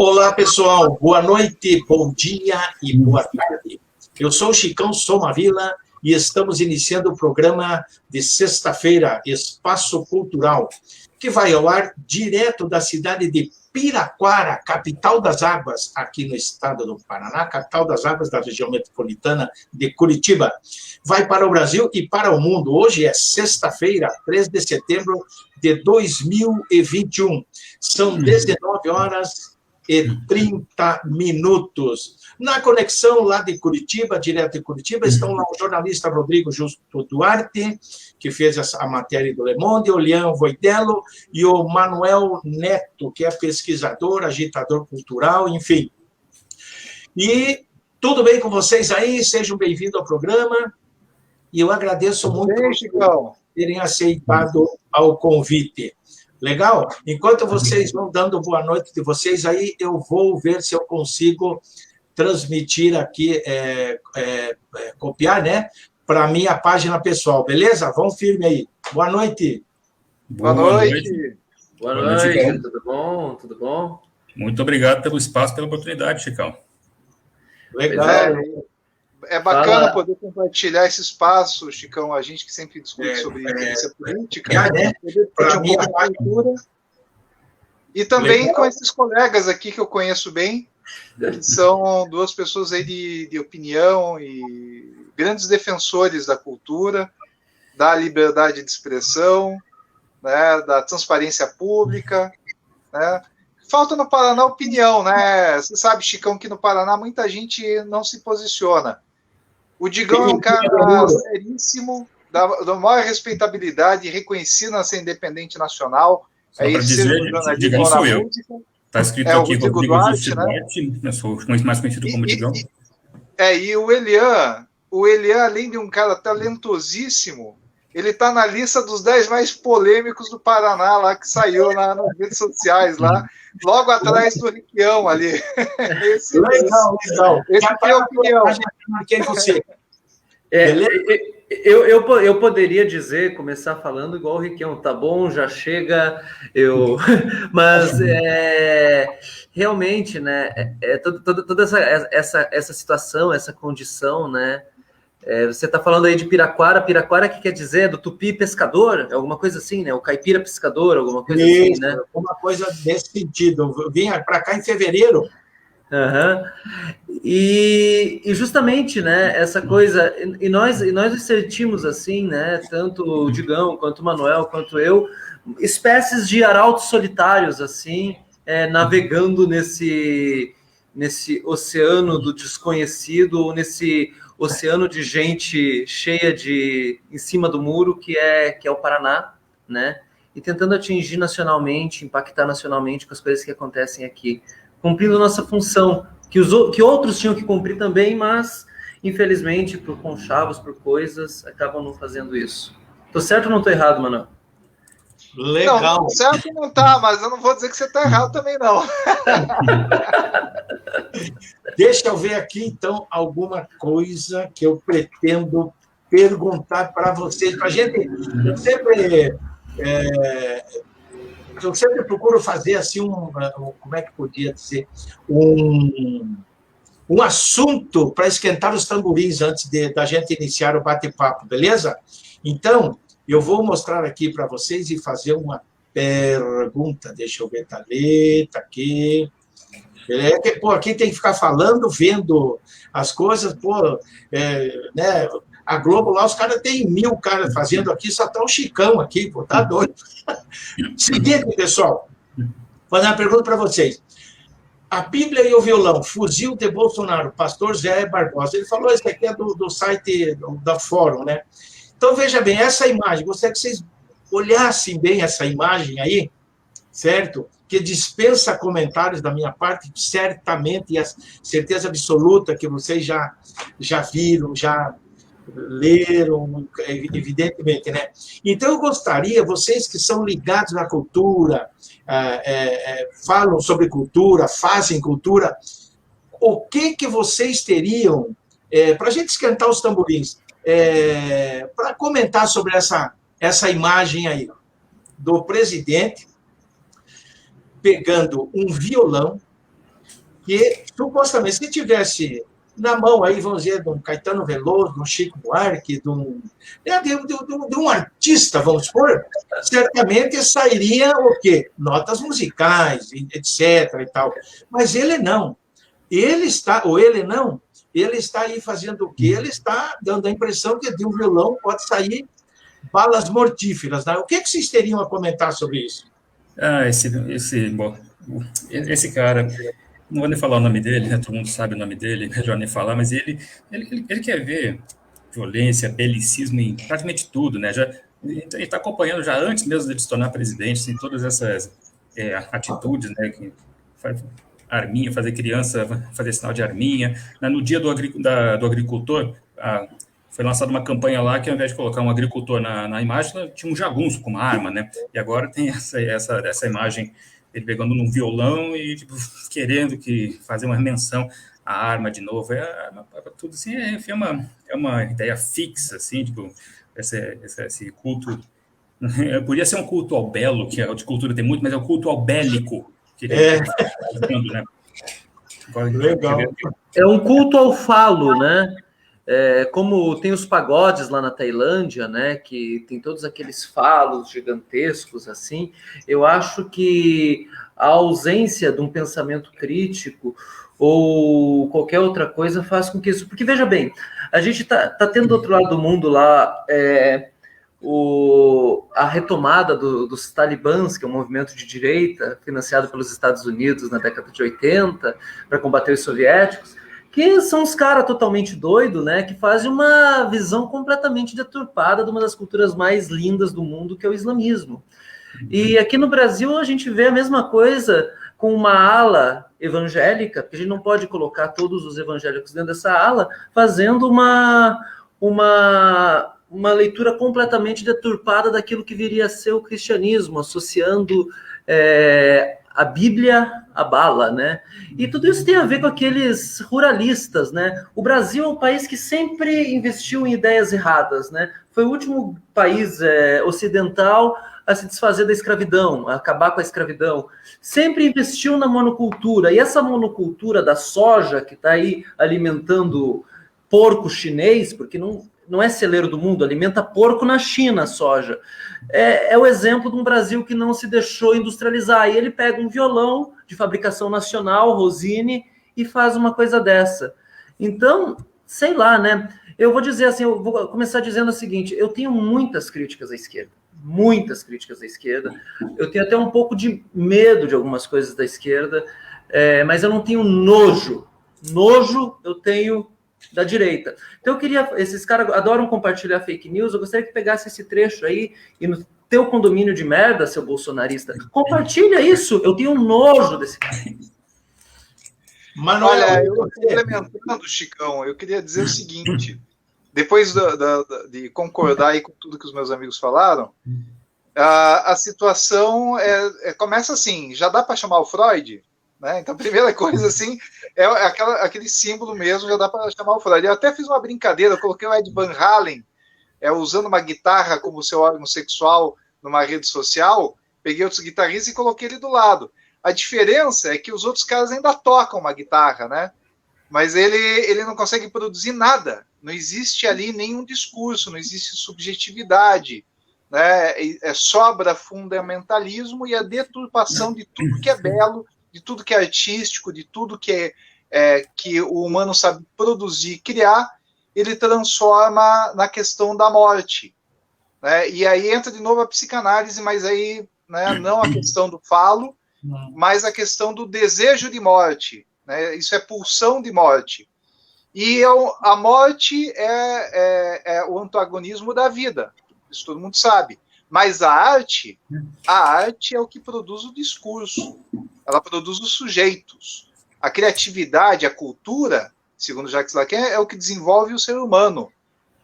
Olá, pessoal. Boa noite, bom dia e boa tarde. Eu sou o Chicão Somavila e estamos iniciando o programa de sexta-feira, Espaço Cultural, que vai ao ar direto da cidade de Piraquara, capital das águas, aqui no estado do Paraná, capital das águas da região metropolitana de Curitiba. Vai para o Brasil e para o mundo. Hoje é sexta-feira, 3 de setembro de 2021. São 19 horas e 30 minutos. Na conexão lá de Curitiba, direto de Curitiba, estão lá o jornalista Rodrigo Justo Duarte, que fez a matéria do Le Monde, o Lian Voidello e o Manuel Neto, que é pesquisador, agitador cultural, enfim. E tudo bem com vocês aí? Sejam bem-vindos ao programa. E eu agradeço muito por terem aceitado ao convite. Legal? Enquanto vocês vão dando boa noite de vocês aí, eu vou ver se eu consigo transmitir aqui, copiar, né, para a minha página pessoal, beleza? Vão firme aí. Boa noite. Boa noite. Boa noite, tudo bom? Tudo bom? Muito obrigado pelo espaço, pela oportunidade, Chicão. Legal. É bacana poder compartilhar esse espaço, Chicão, a gente que sempre discute sobre ciência política, para mim, cultura. E também legal. Com esses colegas aqui que eu conheço bem, que são duas pessoas aí de opinião e grandes defensores da cultura, da liberdade de expressão, né, da transparência pública, né? Falta no Paraná opinião, né? Você sabe, Chicão, que no Paraná muita gente não se posiciona. O Digão é um cara seríssimo, da maior respeitabilidade, reconhecido na cena independente nacional. Só para dizer, Digão sou eu. Está escrito aqui Rodrigo Duarte, né? Eu sou mais conhecido como Digão. E o Elian, além de um cara talentosíssimo, ele está na lista dos 10 mais polêmicos do Paraná, lá que saiu nas redes sociais, lá, logo atrás do Riquião ali. Legal. Esse é a opinião. Quem você? Eu poderia dizer, começar falando igual o Riquião, tá bom, já chega, mas realmente, né, toda essa situação, essa condição, né, você está falando aí de Piraquara, que quer dizer do tupi pescador, alguma coisa assim, né? O caipira pescador, alguma coisa assim, né? Alguma coisa desse sentido. Eu vim para cá em fevereiro. E justamente, né, essa coisa, e nós sentimos assim, né, tanto o Digão, quanto o Manuel, quanto eu, espécies de arautos solitários, assim, navegando nesse oceano do desconhecido, nesse oceano de gente cheia em cima do muro, que é o Paraná, né? E tentando atingir nacionalmente, impactar nacionalmente com as coisas que acontecem aqui, cumprindo nossa função, que outros tinham que cumprir também, mas, infelizmente, por conchavos, por coisas, acabam não fazendo isso. Tô certo ou não tô errado, Manuel? Legal. Não, certo não tá, mas eu não vou dizer que você tá errado também, não. Deixa eu ver aqui, então, alguma coisa que eu pretendo perguntar para vocês. Para a gente, eu sempre procuro fazer assim como é que podia dizer, um assunto para esquentar os tamborins antes da gente iniciar o bate-papo, beleza? Então, eu vou mostrar aqui para vocês e fazer uma pergunta. Deixa eu ver, tá aqui. Aqui tem que ficar falando, vendo as coisas, né? A Globo lá, os caras têm 1000 caras fazendo aqui, só tá o Chicão aqui, tá doido. Seguinte, pessoal, vou fazer uma pergunta para vocês. A Bíblia e o violão, fuzil de Bolsonaro, pastor Zé Barbosa. Ele falou, isso aqui é do site da Fórum, né? Então, veja bem, essa imagem, gostaria que vocês olhassem bem essa imagem aí, certo? Que dispensa comentários da minha parte, certamente, e a certeza absoluta que vocês já viram, já leram, evidentemente, né? Então, eu gostaria, vocês que são ligados na cultura, falam sobre cultura, fazem cultura, o que vocês teriam, para a gente esquentar os tamborins, para comentar sobre essa imagem aí, do presidente pegando um violão que, supostamente, se tivesse na mão aí, vamos dizer, de um Caetano Veloso, de um Chico Buarque, de um artista, vamos supor, certamente sairia o quê? Notas musicais, etc. e tal. Mas ele não. Ele está aí fazendo o quê? Ele está dando a impressão que de um violão pode sair balas mortíferas. Né? O que vocês teriam a comentar sobre isso? Esse cara, não vou nem falar o nome dele, né? Todo mundo sabe o nome dele, melhor nem falar, mas ele quer ver violência, belicismo em praticamente tudo, né? Ele está acompanhando já antes mesmo de se tornar presidente, assim, todas essas atitudes, né? Que faz arminha, fazer criança fazer sinal de arminha. No dia do agricultor, foi lançada uma campanha lá que, ao invés de colocar um agricultor na imagem, tinha um jagunço com uma arma, né? E agora tem essa imagem, ele pegando num violão e tipo, querendo fazer uma menção à arma de novo. Tudo assim, é uma ideia fixa, assim, tipo, esse culto. Podia ser um culto ao belo, que a de cultura tem muito, mas é o culto ao bélico que ele está fazendo, né? Agora, legal. É um culto ao falo, né? Como tem os pagodes lá na Tailândia, né, que tem todos aqueles falos gigantescos, assim, eu acho que a ausência de um pensamento crítico ou qualquer outra coisa faz com que isso... Porque, veja bem, a gente tá tendo do outro lado do mundo lá a retomada dos talibãs, que é um movimento de direita financiado pelos Estados Unidos na década de 80 para combater os soviéticos, que são os caras totalmente doidos, né, que fazem uma visão completamente deturpada de uma das culturas mais lindas do mundo, que é o islamismo. E aqui no Brasil a gente vê a mesma coisa com uma ala evangélica, porque a gente não pode colocar todos os evangélicos dentro dessa ala, fazendo uma leitura completamente deturpada daquilo que viria a ser o cristianismo, associando a Bíblia à bala, né? E tudo isso tem a ver com aqueles ruralistas, né? O Brasil é um país que sempre investiu em ideias erradas, né? Foi o último país ocidental a se desfazer da escravidão, a acabar com a escravidão. Sempre investiu na monocultura, e essa monocultura da soja, que está aí alimentando porco chinês, porque não é celeiro do mundo, alimenta porco na China, a soja. É o exemplo de um Brasil que não se deixou industrializar. E ele pega um violão de fabricação nacional, Rosine, e faz uma coisa dessa. Então, sei lá, né? Eu vou dizer assim, eu vou começar dizendo o seguinte, eu tenho muitas críticas à esquerda. Muitas críticas à esquerda. Eu tenho até um pouco de medo de algumas coisas da esquerda, mas eu não tenho nojo. Nojo eu tenho da direita. Então eu queria, esses caras adoram compartilhar fake news, eu gostaria que pegasse esse trecho aí e no teu condomínio de merda, seu bolsonarista, compartilha isso, eu tenho um nojo desse cara. Manoel, olha, eu complementando, Chicão, eu queria dizer o seguinte, depois de concordar aí com tudo que os meus amigos falaram, a situação começa assim, já dá para chamar o Freud? Né? Então, a primeira coisa, assim, aquele símbolo mesmo, já dá para chamar o Freud. Eu até fiz uma brincadeira, eu coloquei o Ed Van Halen usando uma guitarra como seu órgão sexual numa rede social, peguei outros guitarristas e coloquei ele do lado. A diferença é que os outros caras ainda tocam uma guitarra, né? Mas ele não consegue produzir nada. Não existe ali nenhum discurso, não existe subjetividade, né? Sobra fundamentalismo e a deturpação de tudo que é belo, de tudo que é artístico, de tudo que que o humano sabe produzir, criar, ele transforma na questão da morte. Né? E aí entra de novo a psicanálise, mas aí, né, não a questão do falo, mas a questão do desejo de morte. Né? Isso é pulsão de morte. E a morte é o antagonismo da vida. Isso todo mundo sabe. Mas a arte é o que produz o discurso. Ela produz os sujeitos. A criatividade, a cultura, segundo Jacques Lacan, é o que desenvolve o ser humano.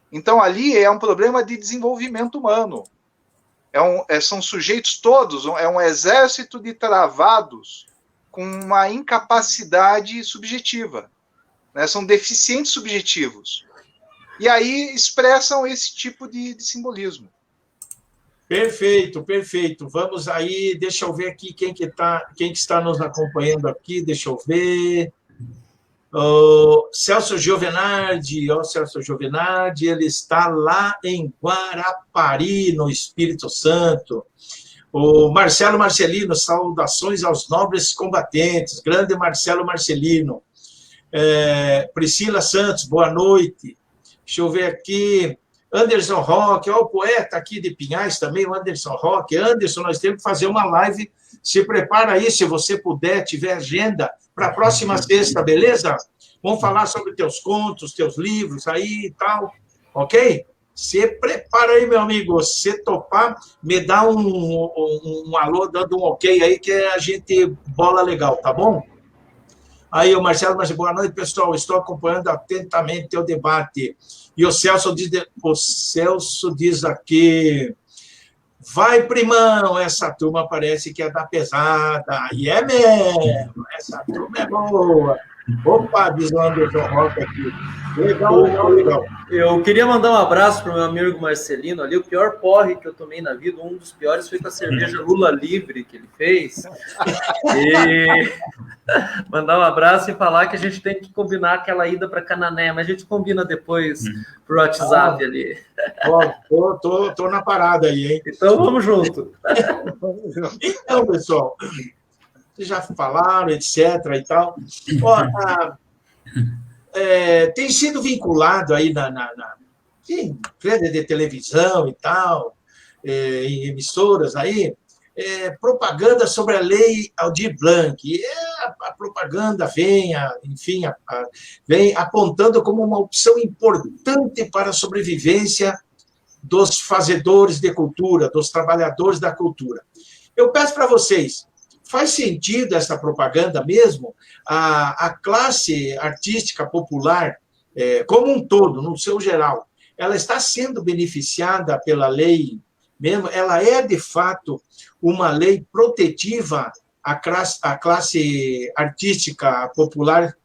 Então, ali é um problema de desenvolvimento humano. São sujeitos todos, é um exército de travados com uma incapacidade subjetiva. Né? São deficientes subjetivos. E aí expressam esse tipo de simbolismo. Perfeito, perfeito. Vamos aí, deixa eu ver aqui quem que está nos acompanhando aqui, deixa eu ver. O Celso Giovenardi, Celso Giovenardi, ele está lá em Guarapari, no Espírito Santo. O Marcelo Marcelino, saudações aos nobres combatentes, grande Marcelo Marcelino. Priscila Santos, boa noite. Deixa eu ver aqui. Anderson Roque, o poeta aqui de Pinhais também, o Anderson Roque. Anderson, nós temos que fazer uma live. Se prepara aí, se você puder, tiver agenda, para a próxima sexta, beleza? Vamos falar sobre teus contos, teus livros aí e tal, ok? Se prepara aí, meu amigo. Se topar, me dá um alô, dando um ok aí, que a gente bola legal, tá bom? Aí o Marcelo, boa noite, pessoal. Estou acompanhando atentamente o debate. E o Celso diz aqui, vai, primão, essa turma parece que é da pesada. E é mesmo, essa turma é boa. Opa, diz o Anderson Roque aqui. Legal, legal, legal. Eu queria mandar um abraço para o meu amigo Marcelino ali. O pior porre que eu tomei na vida, um dos piores, foi com a cerveja Lula Livre que ele fez. E mandar um abraço e falar que a gente tem que combinar aquela ida para Canané, mas a gente combina depois pro WhatsApp ali. Tô na parada aí, hein? Então vamos junto. Então, pessoal, vocês já falaram, etc. e tal. Tem sido vinculado aí em rede de televisão e tal, em emissoras aí, propaganda sobre a lei Aldir Blanc. E a propaganda vem apontando como uma opção importante para a sobrevivência dos fazedores de cultura, dos trabalhadores da cultura. Eu peço para vocês, faz sentido essa propaganda mesmo? A classe artística popular, como um todo, no seu geral, ela está sendo beneficiada pela lei mesmo? Ela é, de fato, uma lei protetiva à classe artística popular?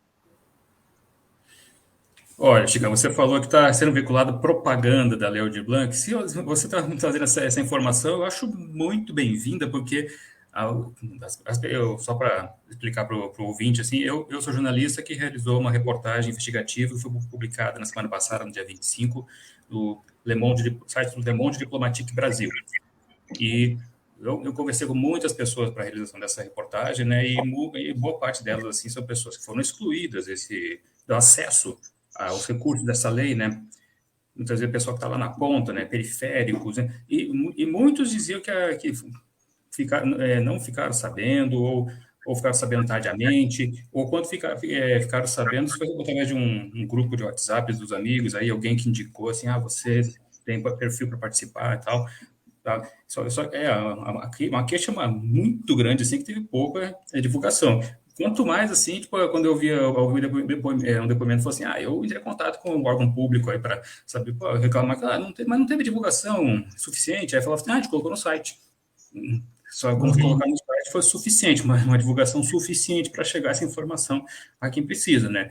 Olha, Chico, você falou que está sendo vinculada propaganda da Lei Aldir Blanc. Se você está trazendo essa informação, eu acho muito bem-vinda, porque só para explicar para o ouvinte, assim, eu sou jornalista que realizou uma reportagem investigativa que foi publicada na semana passada, no dia 25, do site do Le Monde Diplomatique Brasil. E eu conversei com muitas pessoas para a realização dessa reportagem, né, e boa parte delas assim, são pessoas que foram excluídas do acesso aos recursos dessa lei, né? Muitas vezes o pessoal que está lá na ponta, né, periféricos, né, e muitos diziam que não ficaram sabendo, ou ficaram sabendo tardiamente, ou quando ficaram sabendo, isso foi através de um grupo de WhatsApp dos amigos, aí alguém que indicou assim, você tem perfil para participar e tal. Tá? Uma queixa muito grande, assim, que teve pouca divulgação. Quanto mais, assim, tipo, quando eu vi um depoimento, falou assim, eu entrei em contato com o órgão público aí para saber, reclamar, mas não teve divulgação suficiente. Aí falava assim, a gente colocou no site. Só como colocar no site foi suficiente, uma divulgação suficiente para chegar essa informação a quem precisa, né?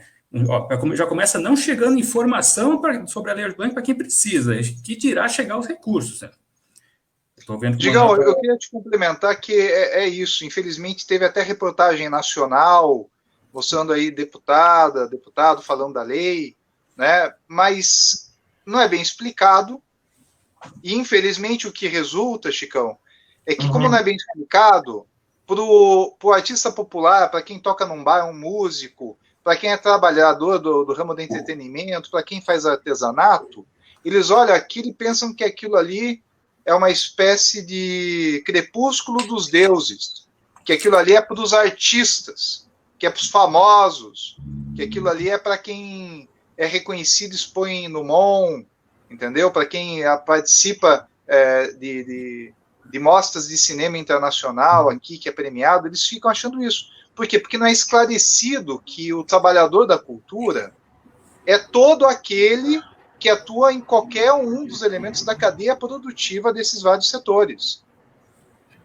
Já começa não chegando informação sobre a Lei Aldir Blanc para quem precisa, que dirá chegar aos recursos, né? Digão, eu queria te complementar que é isso. Infelizmente, teve até reportagem nacional mostrando aí deputado falando da lei, né? Mas não é bem explicado. E, infelizmente, o que resulta, Chicão, é que, como não é bem explicado, para o artista popular, para quem toca num bar, um músico, para quem é trabalhador do ramo do entretenimento, para quem faz artesanato, eles olham aquilo e pensam que aquilo ali é uma espécie de crepúsculo dos deuses, que aquilo ali é para os artistas, que é para os famosos, que aquilo ali é para quem é reconhecido, expõe no MON, entendeu? Para quem participa de mostras de cinema internacional aqui, que é premiado, eles ficam achando isso. Por quê? Porque não é esclarecido que o trabalhador da cultura é todo aquele que atua em qualquer um dos elementos da cadeia produtiva desses vários setores.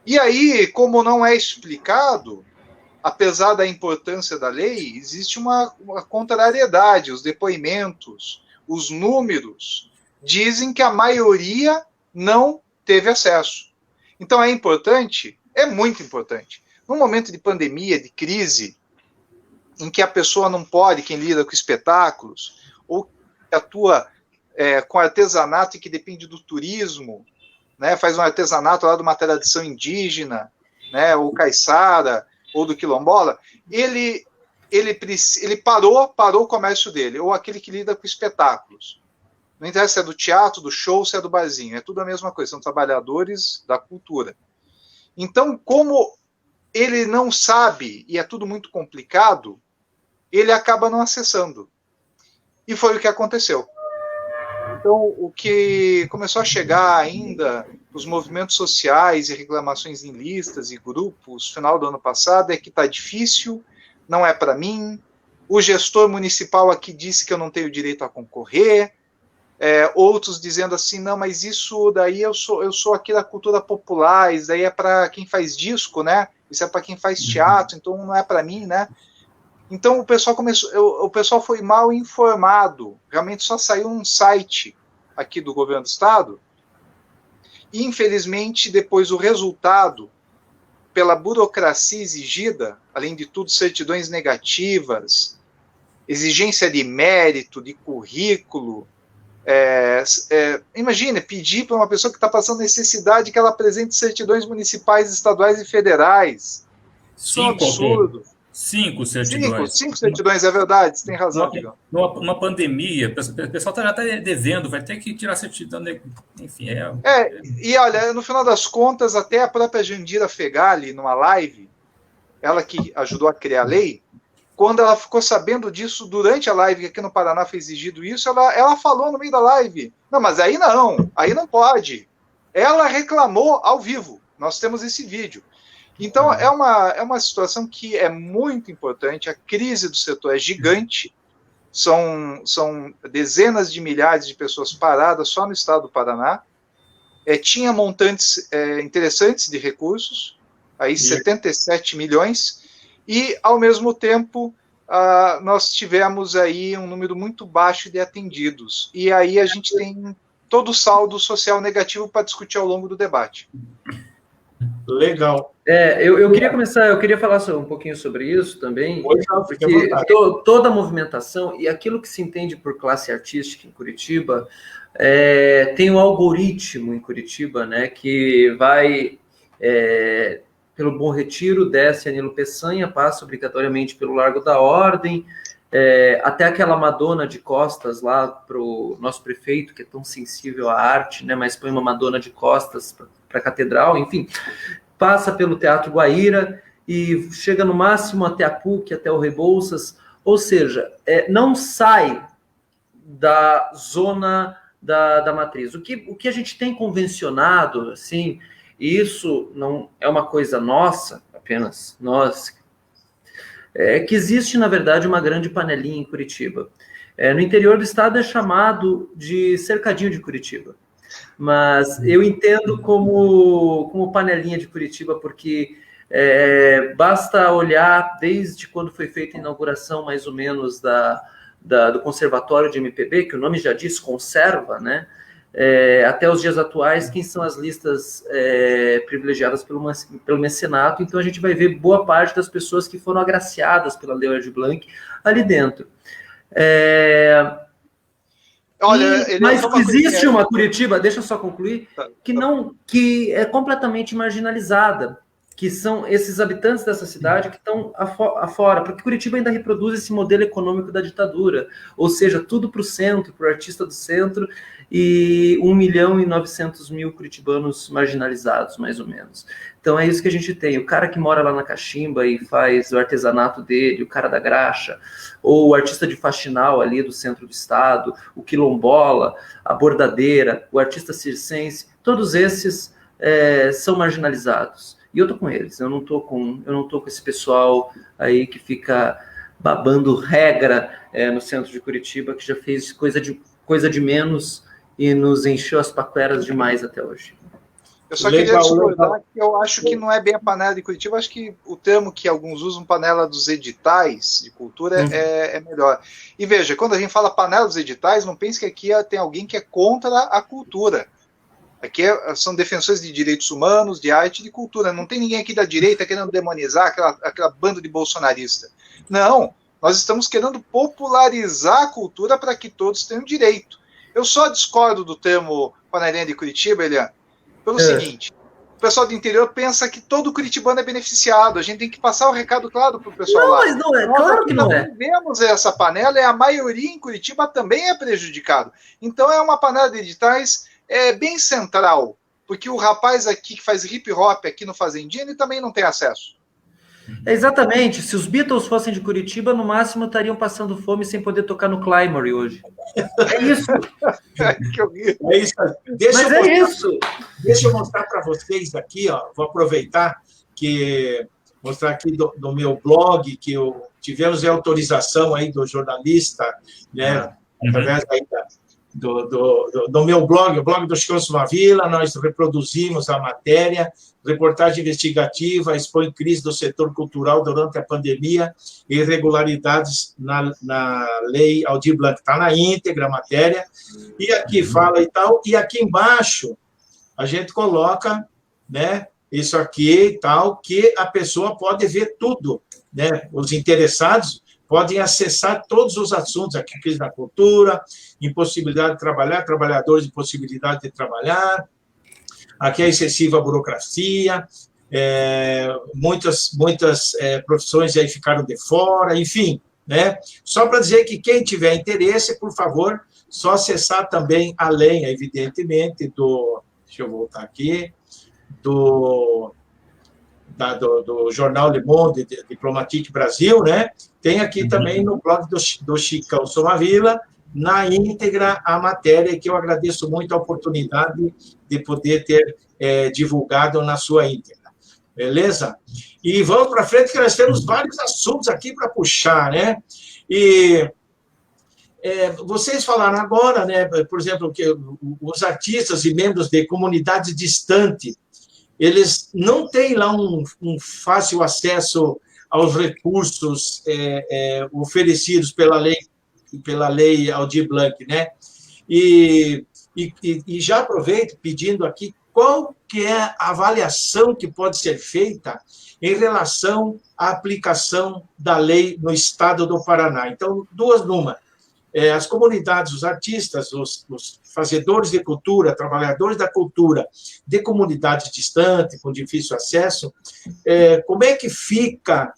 E aí, como não é explicado, apesar da importância da lei, existe uma contrariedade. Os depoimentos, os números, dizem que a maioria não teve acesso. Então é importante, é muito importante. Num momento de pandemia, de crise, em que a pessoa não pode, quem lida com espetáculos, ou que atua com artesanato e que depende do turismo, né, faz um artesanato lá de uma tradição indígena, né, ou caiçara, ou do quilombola, ele parou o comércio dele, ou aquele que lida com espetáculos. Não interessa se é do teatro, do show, se é do barzinho, é tudo a mesma coisa, são trabalhadores da cultura. Então, como ele não sabe, e é tudo muito complicado, ele acaba não acessando. E foi o que aconteceu. Então, o que começou a chegar ainda, os movimentos sociais e reclamações em listas e grupos, no final do ano passado, é que está difícil, não é para mim, o gestor municipal aqui disse que eu não tenho direito a concorrer, outros dizendo assim, não, mas isso daí eu sou aqui da cultura popular, isso daí é para quem faz disco, né? Isso é para quem faz teatro, então não é para mim, né? Então o pessoal foi mal informado, realmente só saiu um site aqui do governo do estado, e infelizmente depois o resultado, pela burocracia exigida, além de tudo certidões negativas, exigência de mérito, de currículo, imagina, pedir para uma pessoa que está passando necessidade que ela apresente certidões municipais, estaduais e federais. Isso é um absurdo. 5 certidões. 5 certidões, é verdade, você tem razão, Digão. Numa pandemia, o pessoal já está devendo, vai ter que tirar certidão, enfim. E olha, no final das contas, até a própria Jandira Fegali, numa live, ela que ajudou a criar a lei, quando ela ficou sabendo disso durante a live, que aqui no Paraná foi exigido isso, ela falou no meio da live, não, mas aí não pode. Ela reclamou ao vivo, nós temos esse vídeo. Então, é uma situação que é muito importante, a crise do setor é gigante, são dezenas de milhares de pessoas paradas só no estado do Paraná, tinha montantes interessantes de recursos, aí 77 milhões, e, ao mesmo tempo, nós tivemos aí um número muito baixo de atendidos, e aí a gente tem todo o saldo social negativo para discutir ao longo do debate. Legal. Eu queria falar um pouquinho sobre isso também, porque toda a movimentação e aquilo que se entende por classe artística em Curitiba, tem um algoritmo em Curitiba, né, que vai pelo Bom Retiro, desce Anilo Peçanha, passa obrigatoriamente pelo Largo da Ordem, até aquela Madonna de costas lá para o nosso prefeito, que é tão sensível à arte, né, mas põe uma Madonna de costas para a catedral, enfim, passa pelo Teatro Guaíra e chega no máximo até a PUC, até o Rebouças, ou seja, não sai da zona da matriz. O que a gente tem convencionado, assim, e isso não é uma coisa nossa, apenas nós, que existe, na verdade, uma grande panelinha em Curitiba. No interior do estado é chamado de cercadinho de Curitiba. Mas eu entendo como panelinha de Curitiba, porque basta olhar desde quando foi feita a inauguração, mais ou menos, do Conservatório de MPB, que o nome já diz, conserva, né? Até os dias atuais, quem são as listas privilegiadas pelo mecenato. Então, a gente vai ver boa parte das pessoas que foram agraciadas pela Lei Aldir Blanc ali dentro. Mas existe uma Curitiba, deixa eu só concluir, que é completamente marginalizada, que são esses habitantes dessa cidade que estão afora, porque Curitiba ainda reproduz esse modelo econômico da ditadura, ou seja, tudo para o centro, para o artista do centro, e 1.900.000 curitibanos marginalizados, mais ou menos. Então é isso que a gente tem, o cara que mora lá na Cachimba e faz o artesanato dele, o cara da graxa, ou o artista de faxinal ali do centro do estado, o quilombola, a bordadeira, o artista circense, todos esses são marginalizados. E eu tô com eles, eu não tô com esse pessoal aí que fica babando regra no centro de Curitiba, que já fez coisa de menos e nos encheu as paqueras demais até hoje. Eu só queria discordar que eu acho que não é bem a panela de Curitiba, eu acho que o termo que alguns usam, panela dos editais de cultura, é melhor. E veja, quando a gente fala panela dos editais, não pense que aqui tem alguém que é contra a cultura. Aqui são defensores de direitos humanos, de arte e de cultura. Não tem ninguém aqui da direita querendo demonizar aquela banda de bolsonarista. Não, nós estamos querendo popularizar a cultura para que todos tenham direito. Eu só discordo do termo panelinha de Curitiba, Eliane, pelo seguinte: o pessoal do interior pensa que todo curitibano é beneficiado. A gente tem que passar o recado claro para o pessoal lá. Não, mas não é, claro que não é. Nós vemos essa panela e a maioria em Curitiba também é prejudicado. Então é uma panela de editais bem central, porque o rapaz aqui que faz hip hop aqui no Fazendinha, ele também não tem acesso. Exatamente. Se os Beatles fossem de Curitiba, no máximo estariam passando fome sem poder tocar no Climary hoje. É isso. É isso. Isso. Deixa eu mostrar para vocês aqui, ó. Vou aproveitar mostrar aqui do meu blog, que tivemos a autorização aí do jornalista, né, através aí do meu blog, o blog do Chicão Sumavila. Nós reproduzimos a matéria, reportagem investigativa, expõe crise do setor cultural durante a pandemia e irregularidades na lei Aldir Blanc. Está na íntegra a matéria, e aqui fala e tal, e aqui embaixo a gente coloca, né, isso aqui e tal, que a pessoa pode ver tudo, né, os interessados podem acessar todos os assuntos aqui, crise da cultura, impossibilidade de trabalhar, trabalhadores de possibilidade de trabalhar, aqui a excessiva burocracia, muitas profissões aí ficaram de fora, enfim, né? Só para dizer que quem tiver interesse, por favor, só acessar também, além, evidentemente, deixa eu voltar aqui, do jornal Le Monde, Diplomatique Brasil, né? Tem aqui também no blog do Chicão Somavila, na íntegra, a matéria, que eu agradeço muito a oportunidade de poder ter divulgado na sua íntegra. Beleza? E vamos para frente, que nós temos vários assuntos aqui para puxar, né? E vocês falaram agora, né, por exemplo, que os artistas e membros de comunidades distantes, eles não têm lá um fácil acesso aos recursos oferecidos pela lei Aldir Blanc, né? E já aproveito pedindo aqui qual que é a avaliação que pode ser feita em relação à aplicação da lei no estado do Paraná. Então, duas numa. As comunidades, os artistas, os fazedores de cultura, trabalhadores da cultura de comunidades distantes, com difícil acesso, como é que fica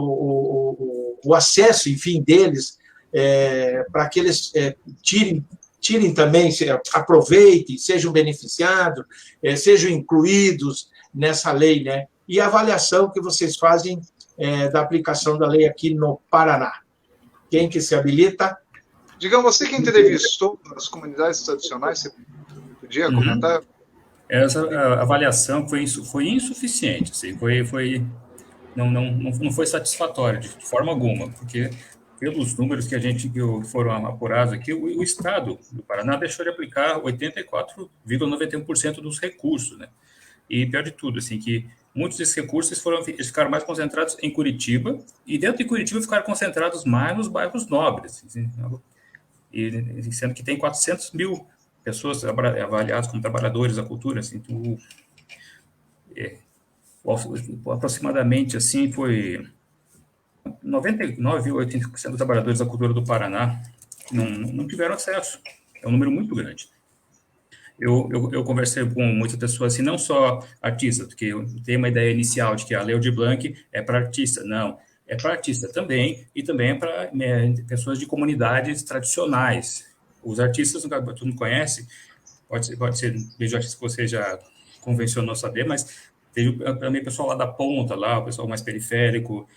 o acesso, enfim, deles, para que eles tirem também, aproveitem, sejam beneficiados, sejam incluídos nessa lei, né? E a avaliação que vocês fazem da aplicação da lei aqui no Paraná. Quem que se habilita? Digamos, você que entrevistou as comunidades tradicionais, você podia comentar? Essa avaliação foi insuficiente, assim, não foi satisfatória de forma alguma, porque pelos números que foram apurados aqui, o Estado do Paraná deixou de aplicar 84,91% dos recursos, né? E pior de tudo, assim, que muitos desses recursos ficaram mais concentrados em Curitiba, e dentro de Curitiba ficaram concentrados mais nos bairros nobres, assim, e sendo que tem 400 mil pessoas avaliadas como trabalhadores da cultura, assim, então, aproximadamente, assim, foi 99,80% dos trabalhadores da cultura do Paraná não tiveram acesso. É um número muito grande. Eu conversei com muitas pessoas, assim, não só artistas, porque eu tenho uma ideia inicial de que a Lei Aldir Blanc é para artista. Não, é para artista também, e também é para pessoas de comunidades tradicionais. Os artistas, tu não conhece, pode ser vejo artistas que você já convencionou saber, mas teve também pessoal lá da ponta, lá, o pessoal mais periférico,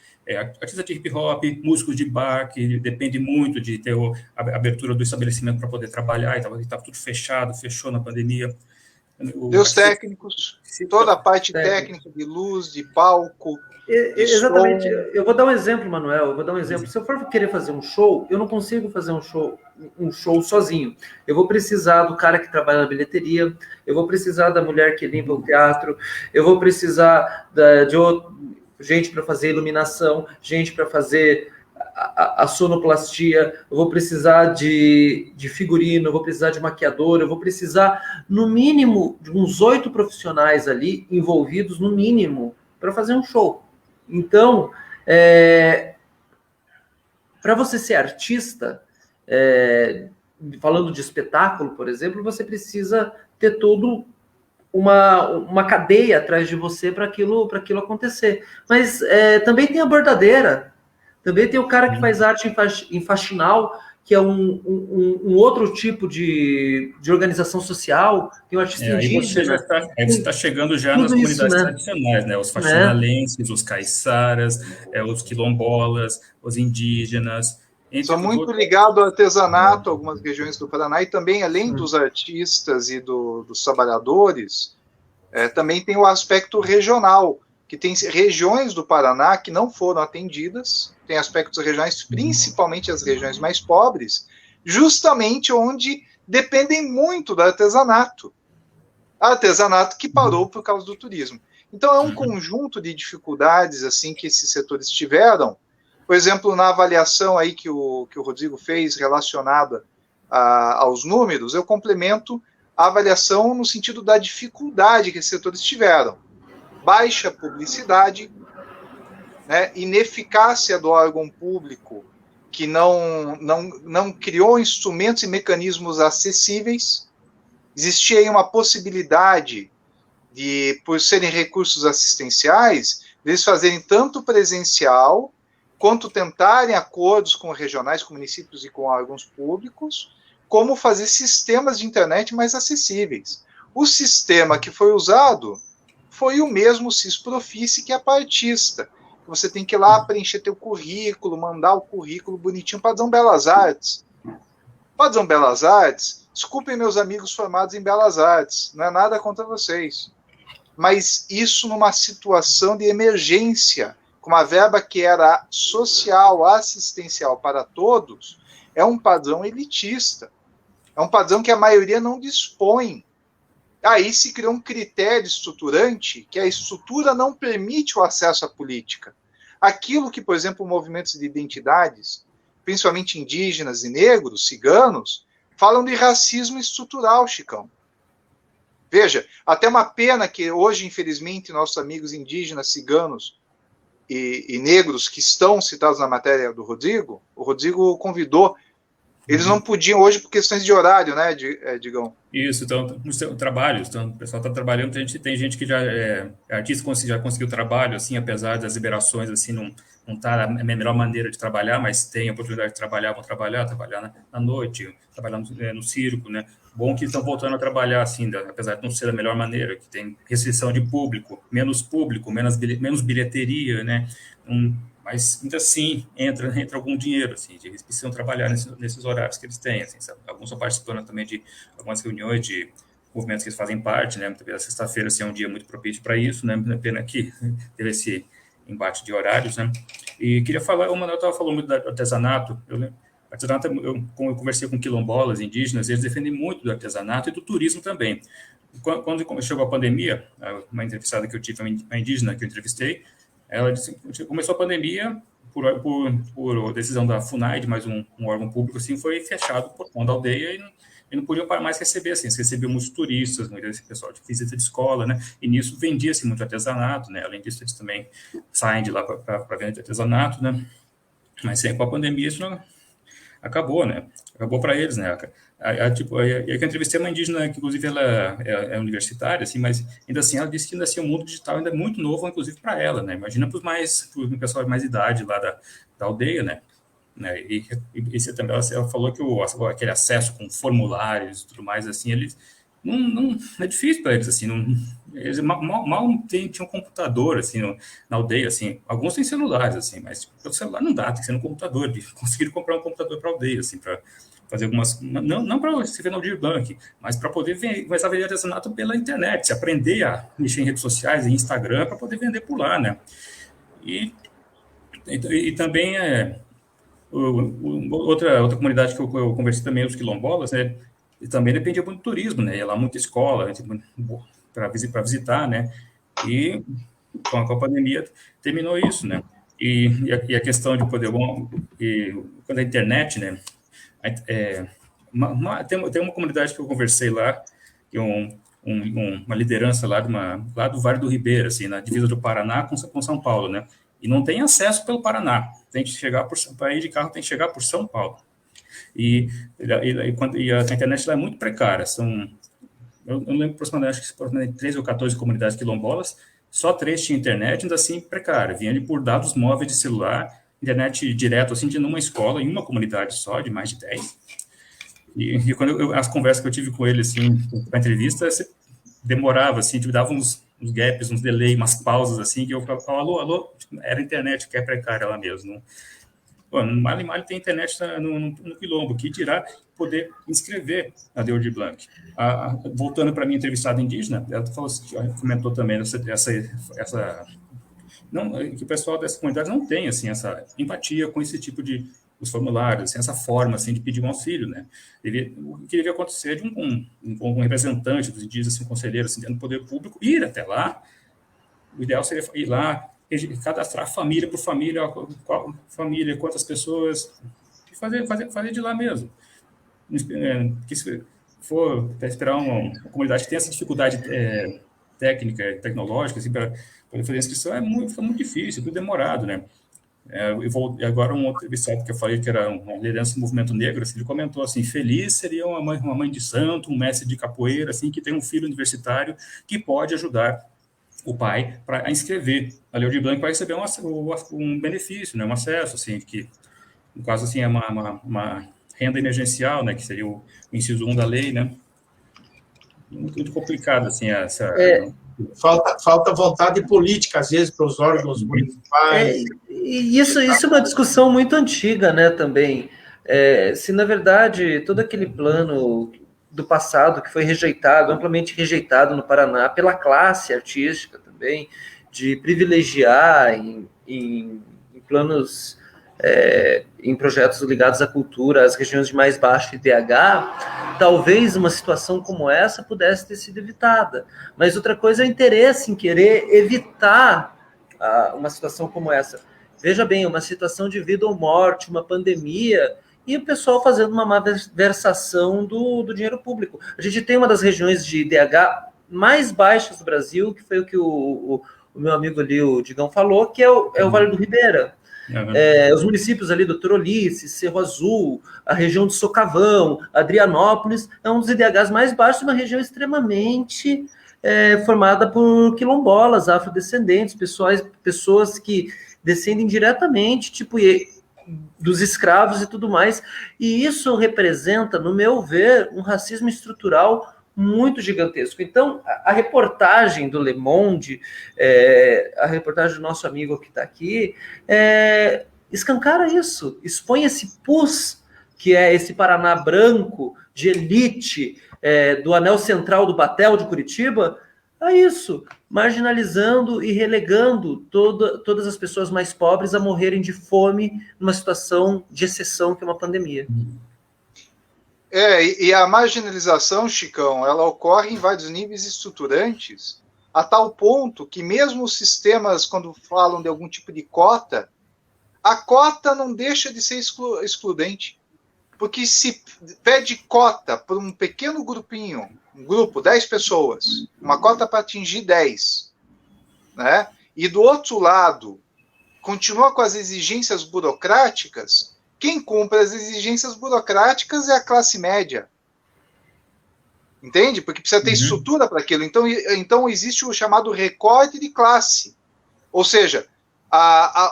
artista de hip hop, músicos de bar, que depende muito de ter a abertura do estabelecimento para poder trabalhar, e estava tudo fechou na pandemia. Os técnicos, toda a parte técnica de luz, de palco. Exatamente. Eu vou dar um exemplo, Manuel. Se eu for querer fazer um show, eu não consigo fazer um show sozinho. Eu vou precisar do cara que trabalha na bilheteria, eu vou precisar da mulher que limpa o teatro, eu vou precisar de gente para fazer iluminação, gente para fazer a sonoplastia, eu vou precisar de figurino, eu vou precisar de maquiador, eu vou precisar, no mínimo, de uns 8 profissionais ali envolvidos, no mínimo, para fazer um show. Então, para você ser artista, falando de espetáculo, por exemplo, você precisa ter todo uma cadeia atrás de você para aquilo acontecer. Mas também tem a bordadeira, também tem o cara que faz arte em faxinal, que é um outro tipo de organização social, tem o artista indígena. Aí você está chegando já nas comunidades tradicionais, né? Os faxinalenses, os caiçaras, os quilombolas, os indígenas. São muito ligados ao artesanato, algumas regiões do Paraná, e também, além dos artistas e dos trabalhadores, também tem o aspecto regional, que tem regiões do Paraná que não foram atendidas, tem aspectos regionais, principalmente as regiões mais pobres, justamente onde dependem muito do artesanato. Artesanato que parou por causa do turismo. Então é um conjunto de dificuldades assim que esses setores tiveram. Por exemplo, na avaliação aí que o Rodrigo fez relacionada aos números, eu complemento a avaliação no sentido da dificuldade que esses setores tiveram. Baixa publicidade, né, ineficácia do órgão público, que não criou instrumentos e mecanismos acessíveis. Existia aí uma possibilidade de, por serem recursos assistenciais, eles fazerem tanto presencial, quanto tentarem acordos com regionais, com municípios e com órgãos públicos, como fazer sistemas de internet mais acessíveis. O sistema que foi usado foi o mesmo CISPROFICE, que é partista. Você tem que ir lá preencher teu currículo, mandar o currículo bonitinho para Padrão Belas Artes. Padrão Belas Artes, desculpem meus amigos formados em Belas Artes, não é nada contra vocês. Mas isso numa situação de emergência, com uma verba que era social, assistencial para todos, é um padrão elitista. É um padrão que a maioria não dispõe. Aí se criou um critério estruturante que a estrutura não permite o acesso à política. Aquilo que, por exemplo, movimentos de identidades, principalmente indígenas e negros, ciganos, falam de racismo estrutural, Chicão. Veja, até uma pena que hoje, infelizmente, nossos amigos indígenas, ciganos e negros que estão citados na matéria do Rodrigo, o Rodrigo convidou. Eles não podiam hoje por questões de horário, né, Digão? Isso, então, no seu trabalho, então, o pessoal está trabalhando, tem gente que já artista já conseguiu trabalho, assim, apesar das liberações, assim, não tá a melhor maneira de trabalhar, mas tem a oportunidade de trabalhar, vão trabalhar na noite, trabalhar no circo, né? Bom que estão voltando a trabalhar, assim, apesar de não ser da melhor maneira, que tem restrição de público, menos bilheteria, né? Mas ainda assim entra algum dinheiro, assim, eles precisam trabalhar nesses horários que eles têm, assim, sabe? Alguns estão participando também de algumas reuniões de movimentos que eles fazem parte, né? A sexta-feira assim, é um dia muito propício para isso, né? Pena que teve esse embate de horários, né? E queria falar, o Manuel estava falando muito do artesanato, eu conversei com quilombolas, indígenas, eles defendem muito do artesanato e do turismo também. Quando chegou a pandemia, uma entrevistada que eu tive, uma indígena que eu entrevistei, ela disse que começou a pandemia por decisão da FUNAI, de mais um órgão público, assim, foi fechado por conta da aldeia e não podiam mais receber, assim, se recebiam muitos turistas, muito pessoal de visita de escola, né, e nisso vendia-se muito artesanato, né, além disso eles também saem de lá para vender artesanato, né, mas sem com a pandemia isso não acabou, né, acabou para eles, né, tipo, eu entrevistei uma indígena que, inclusive, ela é universitária, assim, mas ainda assim, ela disse que ainda assim, o mundo digital ainda é muito novo, inclusive, para ela, né? Imagina para o pessoal de mais idade lá da aldeia, né? E também ela falou que aquele acesso com formulários e tudo mais, assim, eles não é difícil para eles, assim, eles mal tinham um computador, assim, na aldeia, assim, alguns têm celulares, assim, mas o celular não dá, tem que ser no computador, de conseguir comprar um computador para a aldeia, assim, para fazer algumas, não para se ver no Aldir Blanc, mas para poder começar a vender artesanato pela internet, se aprender a mexer em redes sociais, em Instagram, para poder vender por lá, né? E também outra comunidade que eu conversei também, os quilombolas, né? E também dependia muito do turismo, né? Ia lá muita escola para visitar, né? E com a pandemia terminou isso, né? E a questão de poder, bom, quando a internet, né, tem uma comunidade que eu conversei lá, que uma liderança lá do Vale do Ribeira, assim, na divisa do Paraná com São Paulo, né, e não tem acesso pelo Paraná, tem que chegar para ir de carro, tem que chegar por São Paulo. E a internet lá é muito precária, eu não lembro aproximadamente 13 ou 14 comunidades quilombolas, só 3 tinham internet, ainda assim precária, vinha ali por dados móveis de celular, internet direto, assim, de numa escola, em uma comunidade só, de mais de 10. E quando as conversas que eu tive com ele, assim, para entrevista, demorava, assim, tipo, dava uns gaps, uns delay, umas pausas, assim, que eu falava, alô, era a internet que é precária lá mesmo. No Mali tem internet no Quilombo, que dirá poder inscrever a Aldir Blanc. Voltando para a minha entrevistada indígena, ela comentou também que o pessoal dessa comunidade não tem assim, essa empatia com esse tipo de os formulários, assim, essa forma assim, de pedir um auxílio. Né? O que devia acontecer de um representante dos indígenas, assim, um conselheiro assim, dentro do poder público, ir até lá. O ideal seria ir lá, cadastrar família por família, qual família, quantas pessoas, e fazer de lá mesmo. Que se for esperar uma comunidade que tem essa dificuldade técnica, tecnológica, assim, para fazer a inscrição, fica muito difícil, tudo demorado, né? Agora um outro entrevistado que eu falei que era uma liderança do movimento negro, assim, ele comentou assim, feliz seria uma mãe de santo, um mestre de capoeira, assim, que tem um filho universitário que pode ajudar o pai para inscrever a Aldir Blanc para receber um benefício, né, um acesso, assim, que no caso assim é uma renda emergencial, né, que seria o inciso 1 da lei, né, muito complicado assim essa. Falta vontade política às vezes para os órgãos municipais. E isso é uma discussão muito antiga, né, também. Se na verdade todo aquele plano do passado que foi rejeitado, amplamente rejeitado no Paraná pela classe artística também, de privilegiar em planos, em projetos ligados à cultura, as regiões de mais baixo IDH, talvez uma situação como essa pudesse ter sido evitada. Mas outra coisa é o interesse em querer evitar uma situação como essa. Veja bem, uma situação de vida ou morte, uma pandemia, e o pessoal fazendo uma malversação do dinheiro público. A gente tem uma das regiões de IDH mais baixas do Brasil, que foi o que o meu amigo ali, o Digão, falou, que é o Vale do Ribeira. Os municípios ali do Trolice, Cerro Azul, a região do Socavão, Adrianópolis, é um dos IDHs mais baixos, uma região extremamente formada por quilombolas, afrodescendentes, pessoas que descendem diretamente, tipo, dos escravos e tudo mais, e isso representa, no meu ver, um racismo estrutural muito gigantesco. Então, a reportagem do Le Monde, a reportagem do nosso amigo que está aqui, escancara isso, expõe esse pus, que é esse Paraná branco, de elite, do anel central do Batel de Curitiba, a isso, marginalizando e relegando todas as pessoas mais pobres a morrerem de fome numa situação de exceção que é uma pandemia. E a marginalização, Chicão, ela ocorre em vários níveis estruturantes, a tal ponto que mesmo os sistemas, quando falam de algum tipo de cota, a cota não deixa de ser excludente. Porque se pede cota por um pequeno grupinho, um grupo, 10 pessoas, uma cota para atingir 10, né? E do outro lado, continua com as exigências burocráticas, quem cumpre as exigências burocráticas é a classe média. Entende? Porque precisa ter estrutura para aquilo. Então existe o chamado recorte de classe. Ou seja,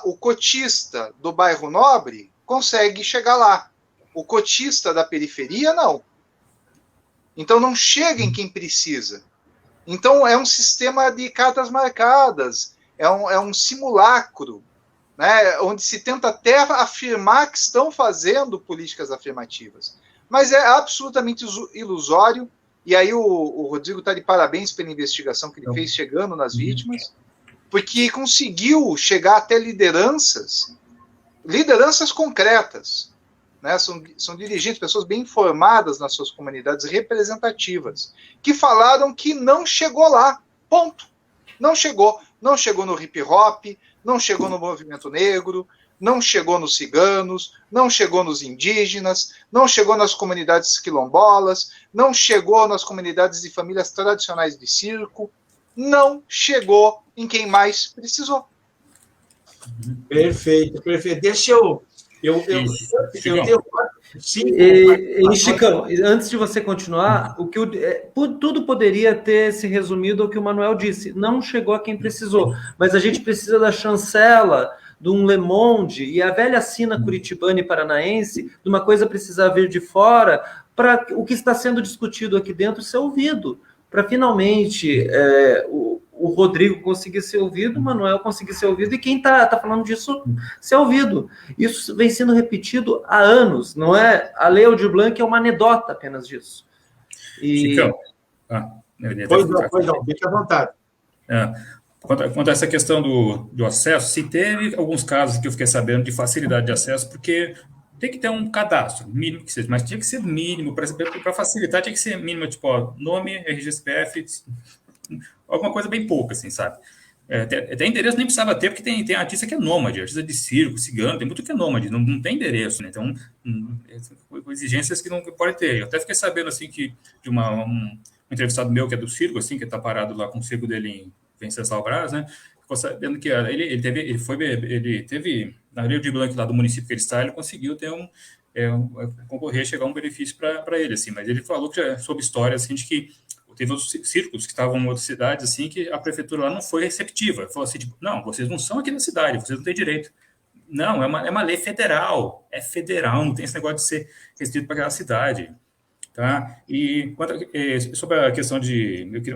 o cotista do bairro nobre consegue chegar lá. O cotista da periferia, não. Então não chega em quem precisa. Então é um sistema de cartas marcadas, é um simulacro, né, onde se tenta até afirmar que estão fazendo políticas afirmativas. Mas é absolutamente ilusório, e aí o Rodrigo está de parabéns pela investigação que ele fez chegando nas vítimas, porque conseguiu chegar até lideranças concretas. Né, são dirigentes, pessoas bem informadas nas suas comunidades representativas, que falaram que não chegou lá, ponto. Não chegou no hip hop, não chegou no movimento negro, não chegou nos ciganos, não chegou nos indígenas, não chegou nas comunidades quilombolas, não chegou nas comunidades de famílias tradicionais de circo, não chegou em quem mais precisou. Perfeito, perfeito. Deixa eu tenho... Sim, Chicão, antes de você continuar, tudo poderia ter se resumido ao que o Manuel disse. Não chegou a quem precisou, mas a gente precisa da chancela, de um Le Monde e a velha sina curitibana e paranaense, de uma coisa precisar vir de fora, para o que está sendo discutido aqui dentro ser ouvido, para finalmente o Rodrigo conseguir ser ouvido, o Manuel conseguir ser ouvido, e quem está falando disso ser ouvido. Isso vem sendo repetido há anos, não é? A Lei Aldir Blanc é uma anedota apenas disso. Chicão. Pois não, fique à vontade. Quanto a essa questão do acesso, se teve alguns casos que eu fiquei sabendo de facilidade de acesso, porque tem que ter um cadastro, mínimo que seja, mas tinha que ser mínimo, para facilitar, tinha que ser mínimo, tipo, nome, RG, CPF, alguma coisa bem pouca, assim, sabe? Até endereço nem precisava ter, porque tem artista que é nômade, artista de circo, cigano, tem muito que é nômade, não tem endereço, né? Então, exigências que não pode ter. Eu até fiquei sabendo, assim, que de um entrevistado meu que é do circo, assim, que está parado lá com o circo dele em Venceslau Braz, né? Ficou sabendo que ele teve, na Lei Aldir Blanc lá do município que ele está, ele conseguiu ter concorrer, chegar a um benefício para ele, assim, mas ele falou que soube histórias, assim, de que teve outros circos que estavam em outras cidades, assim, que a prefeitura lá não foi receptiva. Falou assim, tipo, não, vocês não são aqui na cidade, vocês não têm direito. Não, é uma lei federal, não tem esse negócio de ser restrito para aquela cidade. Tá? E sobre a questão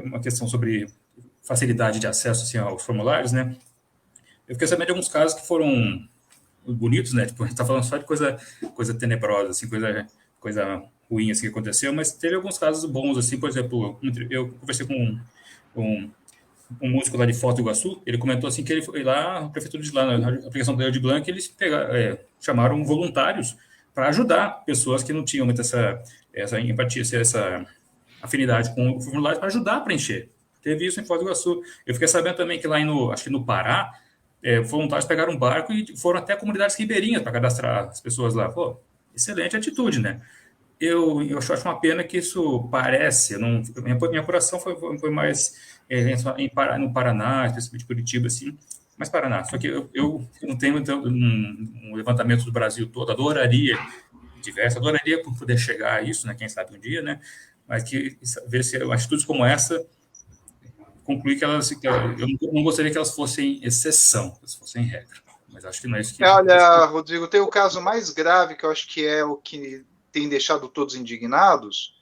uma questão sobre facilidade de acesso, assim, aos formulários, né? Eu fiquei sabendo de alguns casos que foram bonitos, né? Tipo, a gente está falando só de coisa tenebrosa, assim, coisa ruim assim, que aconteceu, mas teve alguns casos bons, assim, por exemplo, eu conversei com um músico lá de Foz do Iguaçu, ele comentou assim que ele foi lá, a prefeitura de lá, na aplicação da Lei Aldir Blanc, eles chamaram voluntários para ajudar pessoas que não tinham muita essa empatia, essa afinidade com o formulário, para ajudar a preencher. Teve isso em Foz do Iguaçu. Eu fiquei sabendo também que lá acho que no Pará, voluntários pegaram um barco e foram até comunidades ribeirinhas para cadastrar as pessoas lá. Pô, excelente atitude, né? Eu acho uma pena que isso parece... Minha apuração foi mais no Paraná, especialmente Curitiba, assim, mas Paraná. Só que eu não tenho então, um levantamento do Brasil todo, adoraria poder chegar a isso, né? Quem sabe um dia, né? Mas ver se atitudes como essa concluir que eu não gostaria que elas fossem exceção, que elas fossem regra. Mas acho que não é isso que... Olha, Rodrigo, tem o caso mais grave, que eu acho que é o que tem deixado todos indignados,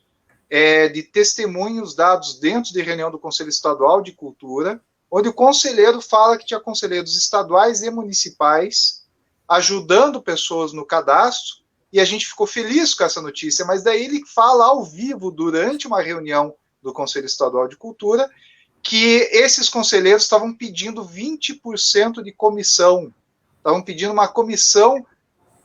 de testemunhos dados dentro de reunião do Conselho Estadual de Cultura, onde o conselheiro fala que tinha conselheiros estaduais e municipais ajudando pessoas no cadastro, e a gente ficou feliz com essa notícia, mas daí ele fala ao vivo, durante uma reunião do Conselho Estadual de Cultura, que esses conselheiros estavam pedindo 20% de comissão, estavam pedindo uma comissão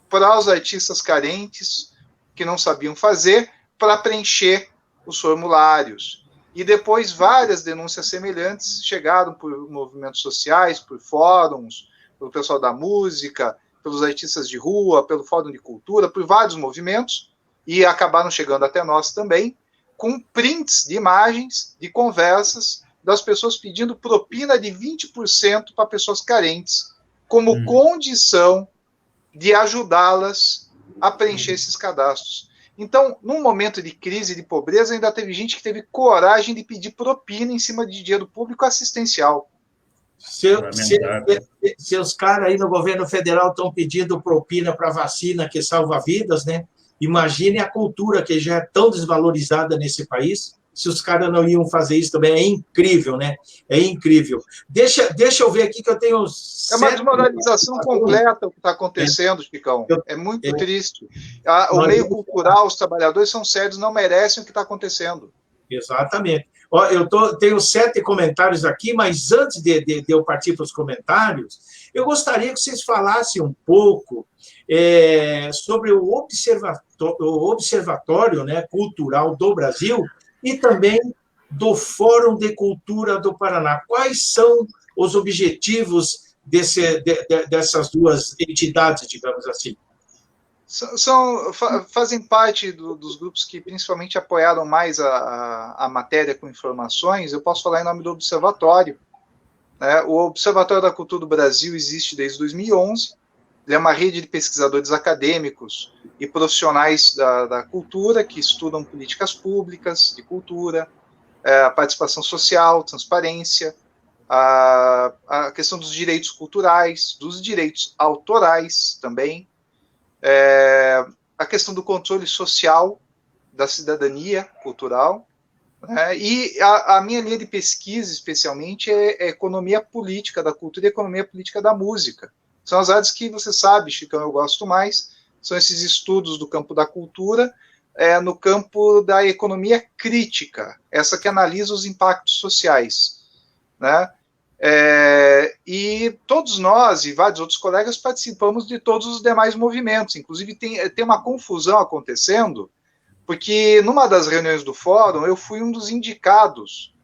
para os artistas carentes, que não sabiam fazer, para preencher os formulários. E depois várias denúncias semelhantes chegaram por movimentos sociais, por fóruns, pelo pessoal da música, pelos artistas de rua, pelo Fórum de Cultura, por vários movimentos, e acabaram chegando até nós também, com prints de imagens, de conversas, das pessoas pedindo propina de 20% para pessoas carentes, como condição de ajudá-las a preencher esses cadastros. Então, num momento de crise, de pobreza, ainda teve gente que teve coragem de pedir propina em cima de dinheiro público assistencial. Se os caras aí no governo federal estão pedindo propina para vacina que salva vidas, né? Imagine a cultura que já é tão desvalorizada nesse país. Se os caras não iam fazer isso também, é incrível, né? É incrível. Deixa eu ver aqui que eu tenho... É uma desmoralização completa o que está acontecendo, Chicão. É muito triste. O meio cultural, os trabalhadores são sérios, não merecem o que está acontecendo. Exatamente. Ó, tenho 7 comentários aqui, mas antes de eu partir para os comentários, eu gostaria que vocês falassem um pouco sobre o Observatório, né, Cultural do Brasil, e também do Fórum de Cultura do Paraná. Quais são os objetivos dessas duas entidades, digamos assim? Fazem parte dos grupos que principalmente apoiaram mais a matéria com informações. Eu posso falar em nome do Observatório. Né? O Observatório da Cultura do Brasil existe desde 2011. Ele é uma rede de pesquisadores acadêmicos e profissionais da cultura que estudam políticas públicas de cultura, a participação social, transparência, a questão dos direitos culturais, dos direitos autorais também, a questão do controle social da cidadania cultural, né? E a minha linha de pesquisa, especialmente, é economia política da cultura e economia política da música. São as áreas que você sabe, Chicão, eu gosto mais, são esses estudos do campo da cultura, no campo da economia crítica, essa que analisa os impactos sociais, né? E todos nós e vários outros colegas participamos de todos os demais movimentos, inclusive tem uma confusão acontecendo, porque numa das reuniões do fórum eu fui um dos indicados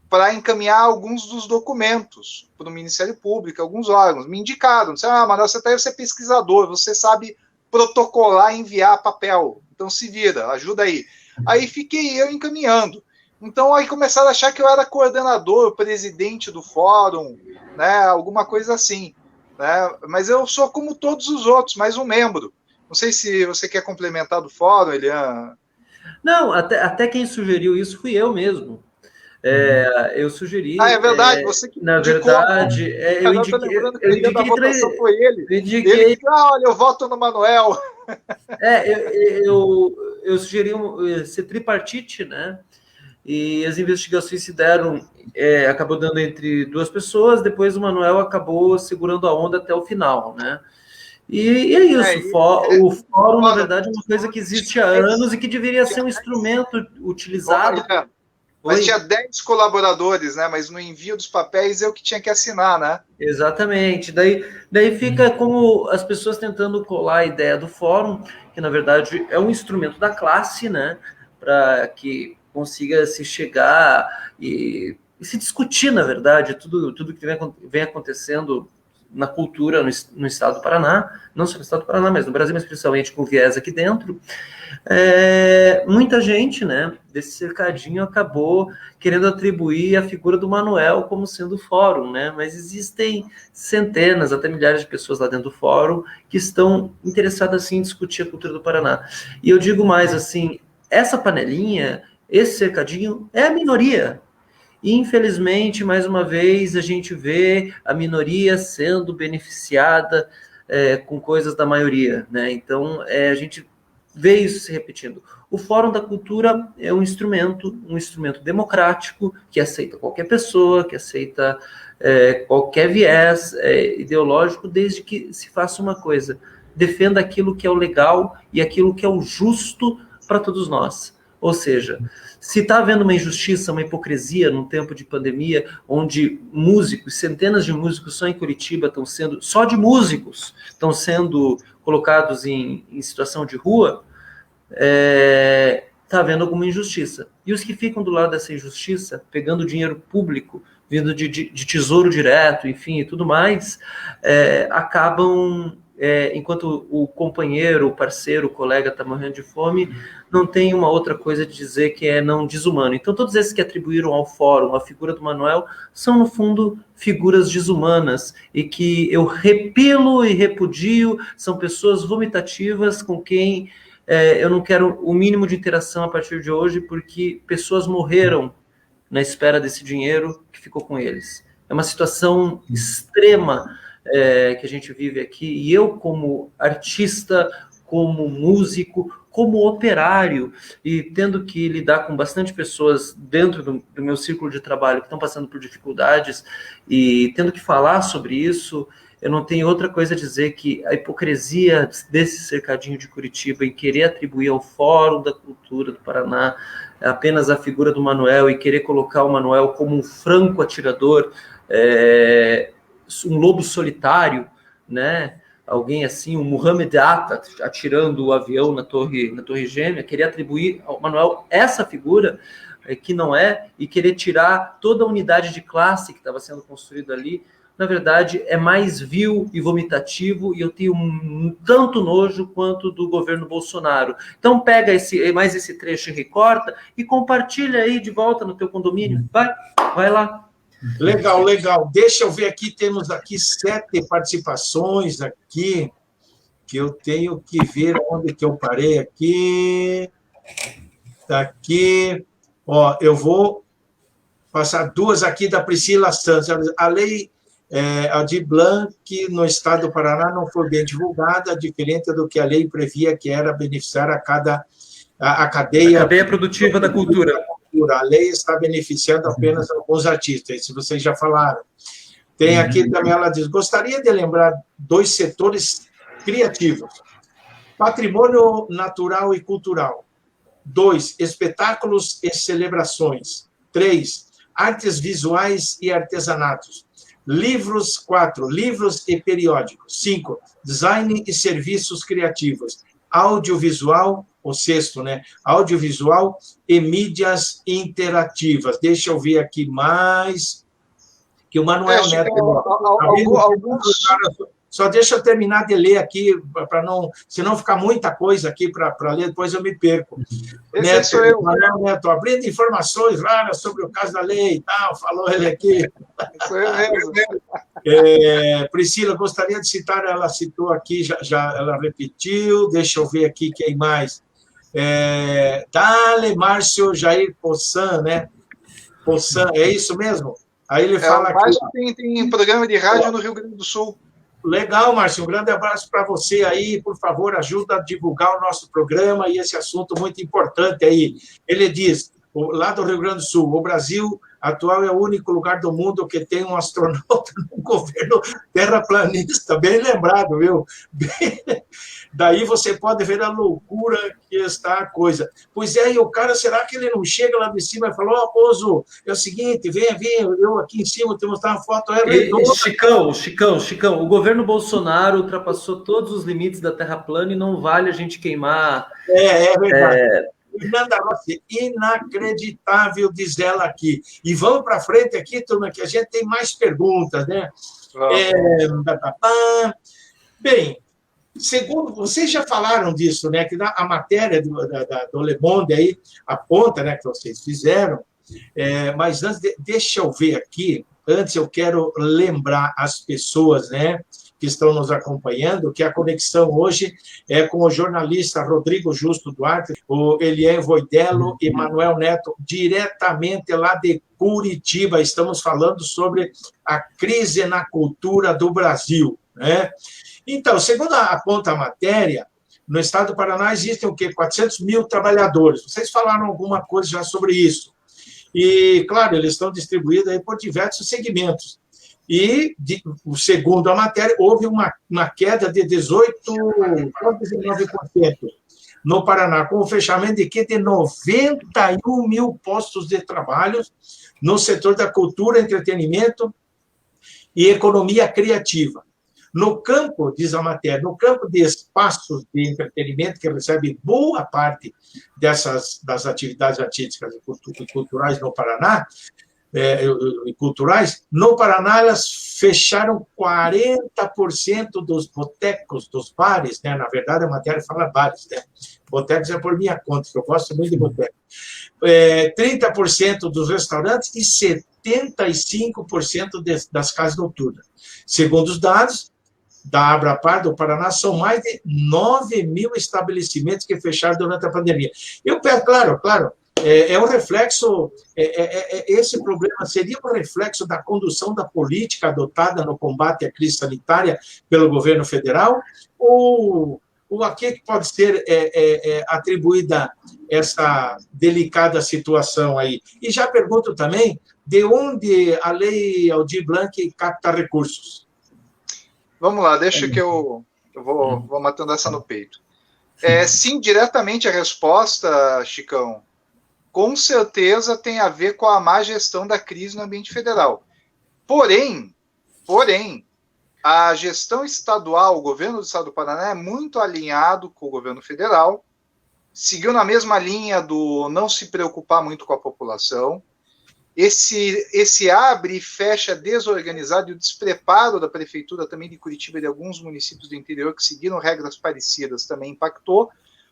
para encaminhar alguns dos documentos para o Ministério Público, alguns órgãos, me indicaram, disseram, Manuel, você é pesquisador, você sabe protocolar e enviar papel, então se vira, ajuda aí. Aí fiquei eu encaminhando. Então, aí começaram a achar que eu era coordenador, presidente do fórum, né, alguma coisa assim. Né? Mas eu sou como todos os outros, mais um membro. Não sei se você quer complementar do fórum, Elian. Não, até quem sugeriu isso fui eu mesmo. Eu sugeri... é verdade, você que na indicou. Verdade, eu indiquei da votação foi ele. Eu indiquei... Ele disse, olha, eu voto no Manuel. Eu sugeri ser tripartite, né? E as investigações se deram, acabou dando entre duas pessoas, depois o Manuel acabou segurando a onda até o final, né? E é isso, o fórum, na verdade, é uma coisa que existe há anos e que deveria ser um instrumento utilizado. Mas tinha 10 colaboradores, né? Mas no envio dos papéis eu que tinha que assinar, né? Exatamente. Daí fica como as pessoas tentando colar a ideia do fórum, que na verdade é um instrumento da classe, né? Para que consiga se chegar e se discutir, na verdade, tudo que vem acontecendo na cultura no estado do Paraná, não só no estado do Paraná, mas no Brasil, mas principalmente com viés aqui dentro. Muita gente, né, desse cercadinho acabou querendo atribuir a figura do Manuel como sendo o fórum, né, mas existem centenas, até milhares de pessoas lá dentro do fórum que estão interessadas, assim, em discutir a cultura do Paraná. E eu digo mais, assim, essa panelinha, esse cercadinho é a minoria. E, infelizmente, mais uma vez, a gente vê a minoria sendo beneficiada com coisas da maioria, né? Então, a gente vê isso se repetindo. O Fórum da Cultura é um instrumento democrático que aceita qualquer pessoa, que aceita qualquer viés ideológico, desde que se faça uma coisa, defenda aquilo que é o legal e aquilo que é o justo para todos nós. Ou seja, se está havendo uma injustiça, uma hipocrisia num tempo de pandemia, onde músicos, centenas de músicos só em Curitiba estão sendo, só de músicos, estão sendo colocados em situação de rua, está havendo alguma injustiça. E os que ficam do lado dessa injustiça, pegando dinheiro público, vindo de tesouro direto, enfim, e tudo mais, acabam... enquanto o companheiro, o parceiro, o colega está morrendo de fome, não tem uma outra coisa de dizer que é não desumano. Então, todos esses que atribuíram ao fórum a figura do Manuel são, no fundo, figuras desumanas e que eu repelo e repudio, são pessoas vomitativas com quem eu não quero o mínimo de interação a partir de hoje, porque pessoas morreram na espera desse dinheiro que ficou com eles. É uma situação extrema que a gente vive aqui, e eu, como artista, como músico, como operário, e tendo que lidar com bastante pessoas dentro do meu círculo de trabalho que estão passando por dificuldades, e tendo que falar sobre isso, eu não tenho outra coisa a dizer que a hipocrisia desse cercadinho de Curitiba em querer atribuir ao Fórum da Cultura do Paraná apenas a figura do Manuel e querer colocar o Manuel como um franco atirador, um lobo solitário, né? Alguém assim, um Muhammad Atta atirando o avião na torre gêmea, querer atribuir ao Manuel essa figura que não é, e querer tirar toda a unidade de classe que estava sendo construída ali, na verdade, é mais vil e vomitativo, e eu tenho tanto nojo quanto do governo Bolsonaro. Então pega mais esse trecho e recorta e compartilha aí de volta no teu condomínio. Vai lá. Legal, legal. Deixa eu ver aqui, temos aqui 7 participações aqui, que eu tenho que ver onde que eu parei aqui. Está aqui. Ó, eu vou passar 2 aqui da Priscila Santos. A lei Aldir Blanc, no estado do Paraná, não foi bem divulgada, diferente do que a lei previa, que era beneficiar a cadeia produtiva da cultura. A lei está beneficiando apenas alguns artistas, isso vocês já falaram. Tem aqui também, ela diz, gostaria de lembrar 2 setores criativos. Patrimônio natural e cultural. 2, espetáculos e celebrações. 3, artes visuais e artesanatos. Livros, 4, livros e periódicos. 5, design e serviços criativos. Audiovisual, o 6º, né? Audiovisual e mídias interativas. Deixa eu ver aqui mais. Que o Manuel Neto... Só deixa eu terminar de ler aqui, para não, senão ficar muita coisa aqui para ler, depois eu me perco. Manuel Neto, abrindo informações raras sobre o caso da lei e tal, falou ele aqui. Isso eu mesmo. Priscila, gostaria de citar, ela citou aqui, já ela repetiu, deixa eu ver aqui quem mais. Dale Márcio Jair Poçan, né? Poçan, é isso mesmo? Aí ele fala que tem programa de rádio no Rio Grande do Sul. Legal, Márcio, um grande abraço para você aí, por favor, ajuda a divulgar o nosso programa e esse assunto muito importante aí. Ele diz, lá do Rio Grande do Sul, o Brasil atual é o único lugar do mundo que tem um astronauta no governo terraplanista, bem lembrado, viu? Daí você pode ver a loucura que está a coisa. Pois é, e o cara, será que ele não chega lá de cima e falou, Pozo, é o seguinte, venha, eu aqui em cima, te mostrar uma foto. Chicão, o governo Bolsonaro ultrapassou todos os limites da Terra plana e não vale a gente queimar... É verdade. Fernanda Rossi, inacreditável, diz ela aqui. E vamos para frente aqui, turma, que a gente tem mais perguntas, né? Bem, segundo, vocês já falaram disso, né? Que a matéria do Le Monde aí aponta, né? Que vocês fizeram. Mas antes, deixa eu ver aqui. Antes, eu quero lembrar as pessoas, né? Que estão nos acompanhando, que a conexão hoje é com o jornalista Rodrigo Justo Duarte, o Elien Voidello e Manuel Neto, diretamente lá de Curitiba. Estamos falando sobre a crise na cultura do Brasil, né? Então, segundo aponta a matéria, no estado do Paraná existem o quê? 400 mil trabalhadores. Vocês falaram alguma coisa já sobre isso. E, claro, eles estão distribuídos aí por diversos segmentos. E, segundo a matéria, houve uma queda de 18,19% no Paraná, com o fechamento de 91 mil postos de trabalho no setor da cultura, entretenimento e economia criativa. No campo, diz a matéria, no campo de espaços de entretenimento, que recebe boa parte das atividades artísticas e culturais no Paraná, no Paraná, elas fecharam 40% dos botecos, dos bares, né? Na verdade, a matéria fala bares, né? Botecos é por minha conta, que eu gosto muito de boteco. 30% dos restaurantes e 75% das casas noturnas. Segundo os dados da Abrapar do Paraná, são mais de 9 mil estabelecimentos que fecharam durante a pandemia. Eu peço, claro, um reflexo, esse problema seria um reflexo da condução da política adotada no combate à crise sanitária pelo governo federal, ou a que pode ser atribuída essa delicada situação aí? E já pergunto também, de onde a lei Aldir Blanc capta recursos? Vamos lá, deixa que eu vou matando essa no peito. Sim, diretamente a resposta, Chicão, com certeza tem a ver com a má gestão da crise no ambiente federal. Porém, a gestão estadual, o governo do estado do Paraná é muito alinhado com o governo federal, seguiu na mesma linha do não se preocupar muito com a população. esse abre e fecha desorganizado e o despreparo da prefeitura também de Curitiba e de alguns municípios do interior que seguiram regras parecidas também impactou,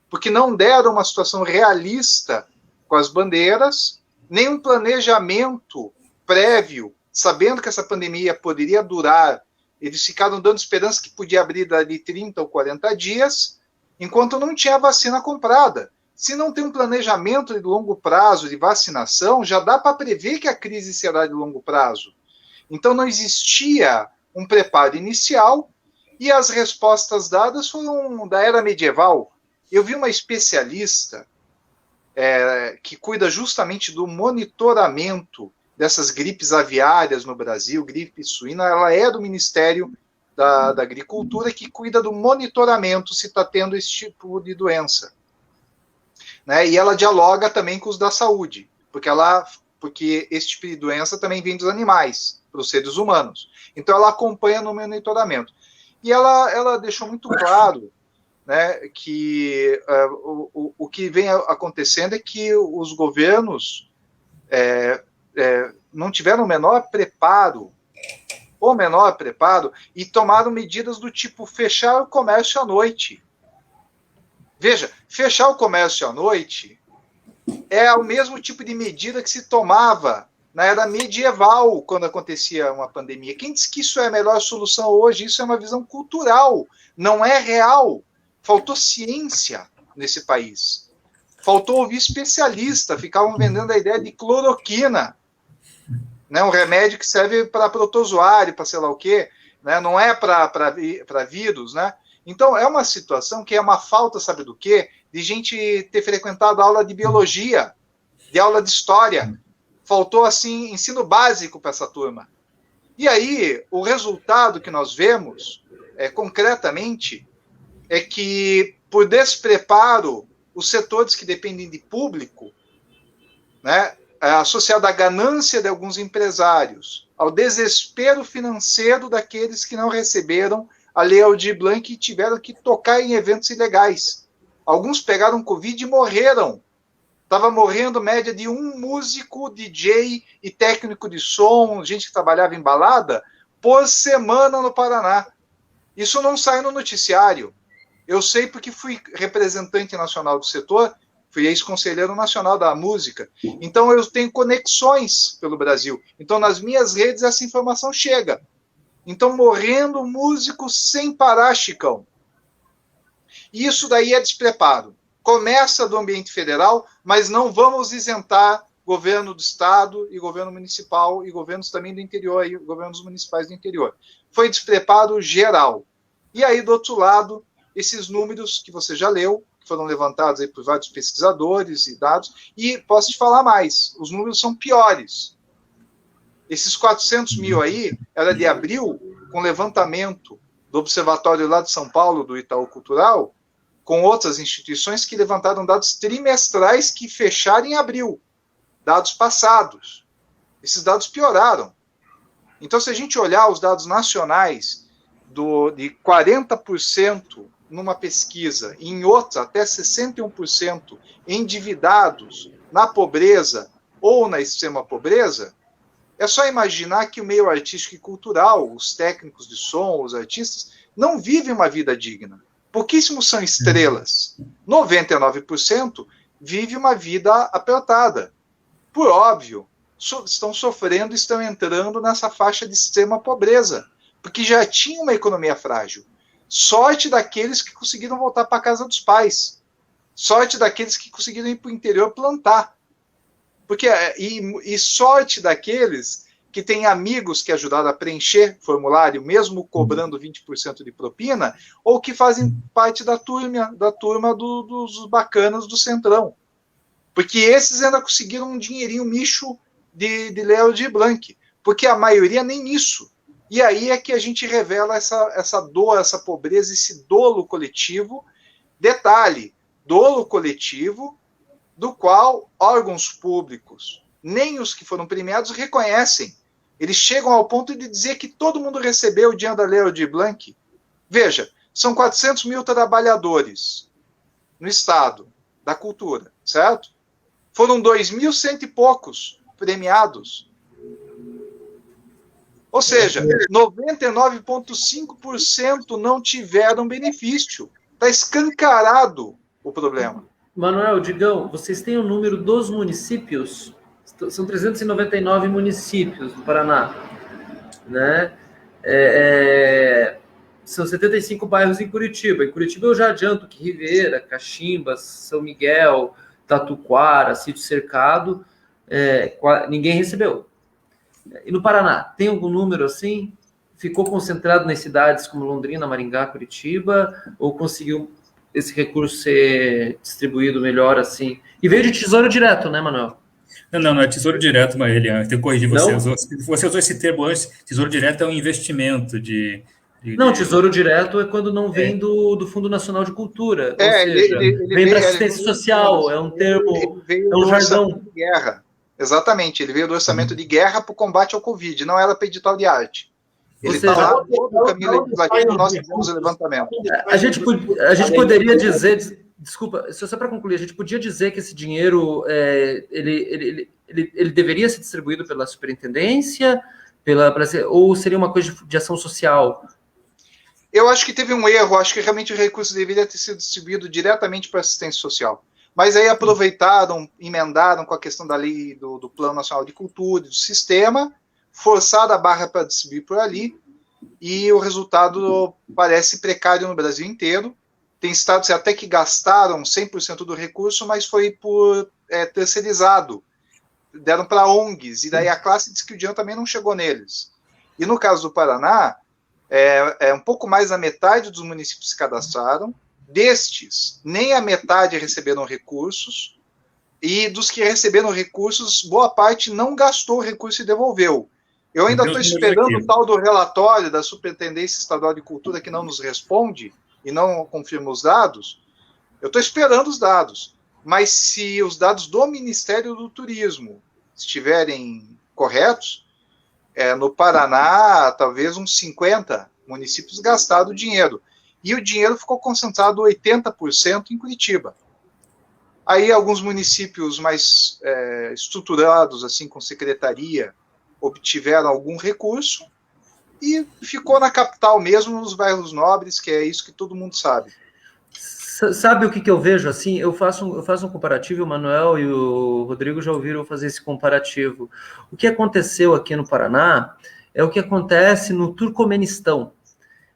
porque não deram uma situação realista com as bandeiras, nem um planejamento prévio, sabendo que essa pandemia poderia durar. Eles ficaram dando esperança que podia abrir dali 30 ou 40 dias, enquanto não tinha vacina comprada. Se não tem um planejamento de longo prazo de vacinação, já dá para prever que a crise será de longo prazo. Então não existia um preparo inicial e as respostas dadas foram da era medieval. Eu vi uma especialista que cuida justamente do monitoramento dessas gripes aviárias no Brasil, gripe suína, ela é do Ministério da Agricultura, que cuida do monitoramento se está tendo esse tipo de doença. Né? E ela dialoga também com os da saúde, porque esse tipo de doença também vem dos animais, para os seres humanos. Então ela acompanha no monitoramento. E ela deixou muito claro, né, que o que vem acontecendo é que os governos não tiveram o menor preparo, e tomaram medidas do tipo fechar o comércio à noite. Veja, fechar o comércio à noite é o mesmo tipo de medida que se tomava na era medieval, quando acontecia uma pandemia. Quem diz que isso é a melhor solução hoje? Isso é uma visão cultural, não é real. Faltou ciência nesse país. Faltou ouvir especialista, ficavam vendendo a ideia de cloroquina, né, um remédio que serve para protozoário, para sei lá o quê, né, não é para vírus, né? Então, é uma situação que é uma falta, sabe do quê? De gente ter frequentado aula de biologia, de aula de história. Faltou, assim, ensino básico para essa turma. E aí, o resultado que nós vemos, concretamente, é que, por despreparo, os setores que dependem de público, né, associado à ganância de alguns empresários, ao desespero financeiro daqueles que não receberam a Lei Aldir Blanc e tiveram que tocar em eventos ilegais. Alguns pegaram Covid e morreram. Estava morrendo média de um músico, DJ e técnico de som, gente que trabalhava em balada, por semana no Paraná. Isso não sai no noticiário. Eu sei porque fui representante nacional do setor, fui ex-conselheiro nacional da música. Então, eu tenho conexões pelo Brasil. Então, nas minhas redes, essa informação chega. Então, morrendo músicos sem parar, Chicão. Isso daí é despreparo. Começa do ambiente federal, mas não vamos isentar governo do estado e governo municipal e governos também do interior, e governos municipais do interior. Foi despreparo geral. E aí, do outro lado, esses números que você já leu, que foram levantados aí por vários pesquisadores e dados, e posso te falar mais, os números são piores. Esses 400 mil aí, era de abril, com levantamento do Observatório lá de São Paulo, do Itaú Cultural, com outras instituições que levantaram dados trimestrais que fecharam em abril, dados passados. Esses dados pioraram. Então, se a gente olhar os dados nacionais de 40% numa pesquisa, e em outra até 61% endividados na pobreza ou na extrema pobreza, é só imaginar que o meio artístico e cultural, os técnicos de som, os artistas, não vivem uma vida digna. Pouquíssimos são estrelas. 99% vive uma vida apertada. Por óbvio, estão sofrendo, estão entrando nessa faixa de extrema pobreza, porque já tinha uma economia frágil. Sorte daqueles que conseguiram voltar para a casa dos pais. Sorte daqueles que conseguiram ir para o interior plantar. E sorte daqueles que têm amigos que ajudaram a preencher formulário, mesmo cobrando 20% de propina, ou que fazem parte da turma dos bacanas do Centrão. Porque esses ainda conseguiram um dinheirinho micho de Lei Aldir Blanc, porque a maioria nem isso. E aí é que a gente revela essa dor, essa pobreza, esse dolo coletivo. Detalhe, dolo coletivo do qual órgãos públicos, nem os que foram premiados, reconhecem. Eles chegam ao ponto de dizer que todo mundo recebeu o dinheiro da Lei Aldir Blanc. Veja, são 400 mil trabalhadores no Estado da cultura, certo? Foram 2.100 e poucos premiados. Ou seja, 99,5% não tiveram benefício. Está escancarado o problema. Manuel, Digão, vocês têm o número dos municípios? São 399 municípios no Paraná, né? São 75 bairros em Curitiba. Em Curitiba eu já adianto que Ribeira, Caximbas, São Miguel, Tatuquara, Sítio Cercado, ninguém recebeu. E no Paraná, tem algum número assim? Ficou concentrado nas cidades como Londrina, Maringá, Curitiba, ou conseguiu esse recurso ser distribuído melhor assim? E veio de Tesouro Direto, né, Manuel? Não é Tesouro Direto, mas ele tem que corrigir você. Você usou esse termo antes. Tesouro Direto é um investimento Não, Tesouro Direto é quando não vem do Fundo Nacional de Cultura. Ou seja, vem para assistência social, é um termo, é um jargão. De guerra. Exatamente, ele veio do orçamento de guerra para o combate ao Covid, não era para edital de arte. Ele está lá no caminho legislativo, nós fizemos o levantamento. A gente poderia dizer, desculpa, só para concluir, a gente podia dizer que esse dinheiro ele deveria ser distribuído pela superintendência, ou seria uma coisa de ação social? Eu acho que teve um erro, acho que realmente o recurso deveria ter sido distribuído diretamente para assistência social. Mas aí aproveitaram, emendaram com a questão da lei do Plano Nacional de Cultura, do sistema, forçaram a barra para distribuir por ali, e o resultado parece precário no Brasil inteiro. Tem estados até que gastaram 100% do recurso, mas foi por terceirizado. Deram para ONGs, e daí a classe diz que o dinheiro também não chegou neles. E no caso do Paraná, um pouco mais da metade dos municípios se cadastraram. Destes, nem a metade receberam recursos, e dos que receberam recursos, boa parte não gastou o recurso e devolveu. Eu ainda estou esperando o tal do relatório da Superintendência Estadual de Cultura, que não nos responde e não confirma os dados. Eu estou esperando os dados, mas se os dados do Ministério do Turismo estiverem corretos, no Paraná, talvez uns 50 municípios gastaram o dinheiro. E o dinheiro ficou concentrado 80% em Curitiba. Aí alguns municípios mais estruturados, assim, com secretaria, obtiveram algum recurso e ficou na capital mesmo, nos bairros nobres, que é isso que todo mundo sabe. Sabe o que eu vejo assim? Eu faço um comparativo, o Manuel e o Rodrigo já ouviram fazer esse comparativo. O que aconteceu aqui no Paraná é o que acontece no Turcomenistão.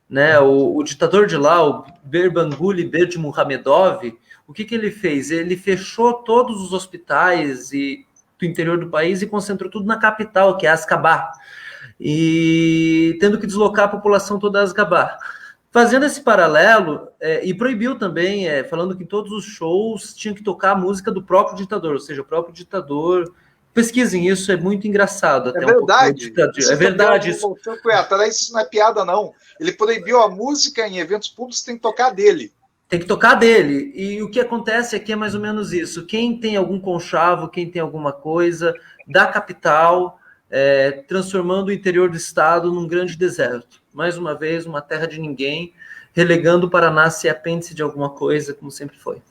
Né, o ditador de lá, o Gurbanguly Berdimuhamedov, o que ele fez? Ele fechou todos os hospitais do interior do país e concentrou tudo na capital, que é Ascabá, e tendo que deslocar a população toda a Ascabá. Fazendo esse paralelo, e proibiu também, falando que em todos os shows tinham que tocar a música do próprio ditador, ou seja, o próprio ditador. Pesquisem isso, é muito engraçado. Até verdade. É verdade isso. Isso não é piada, não. Ele proibiu a música em eventos públicos, tem que tocar dele. Tem que tocar dele. E o que acontece aqui é mais ou menos isso. Quem tem algum conchavo, quem tem alguma coisa, da capital, transformando o interior do estado num grande deserto. Mais uma vez, uma terra de ninguém, relegando o Paraná a ser apêndice de alguma coisa, como sempre foi.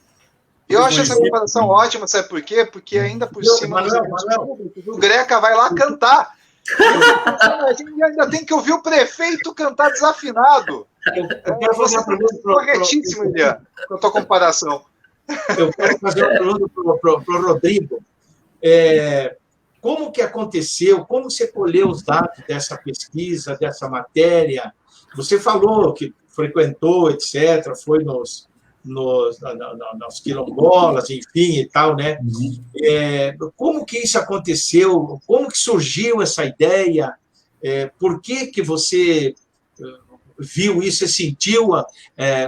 Eu acho essa comparação ótima, sabe por quê? Porque ainda por cima o Greca vai lá cantar. A gente ainda tem que ouvir o prefeito cantar desafinado. Você é corretíssimo, Elian, com a tua comparação. Eu quero fazer uma pergunta para o Rodrigo. Como que aconteceu? Como você colheu os dados dessa pesquisa, dessa matéria? Você falou que frequentou, etc., foi nos quilombolas, enfim, e tal, né? Como que isso aconteceu? Como que surgiu essa ideia? Por que você viu isso e sentiu,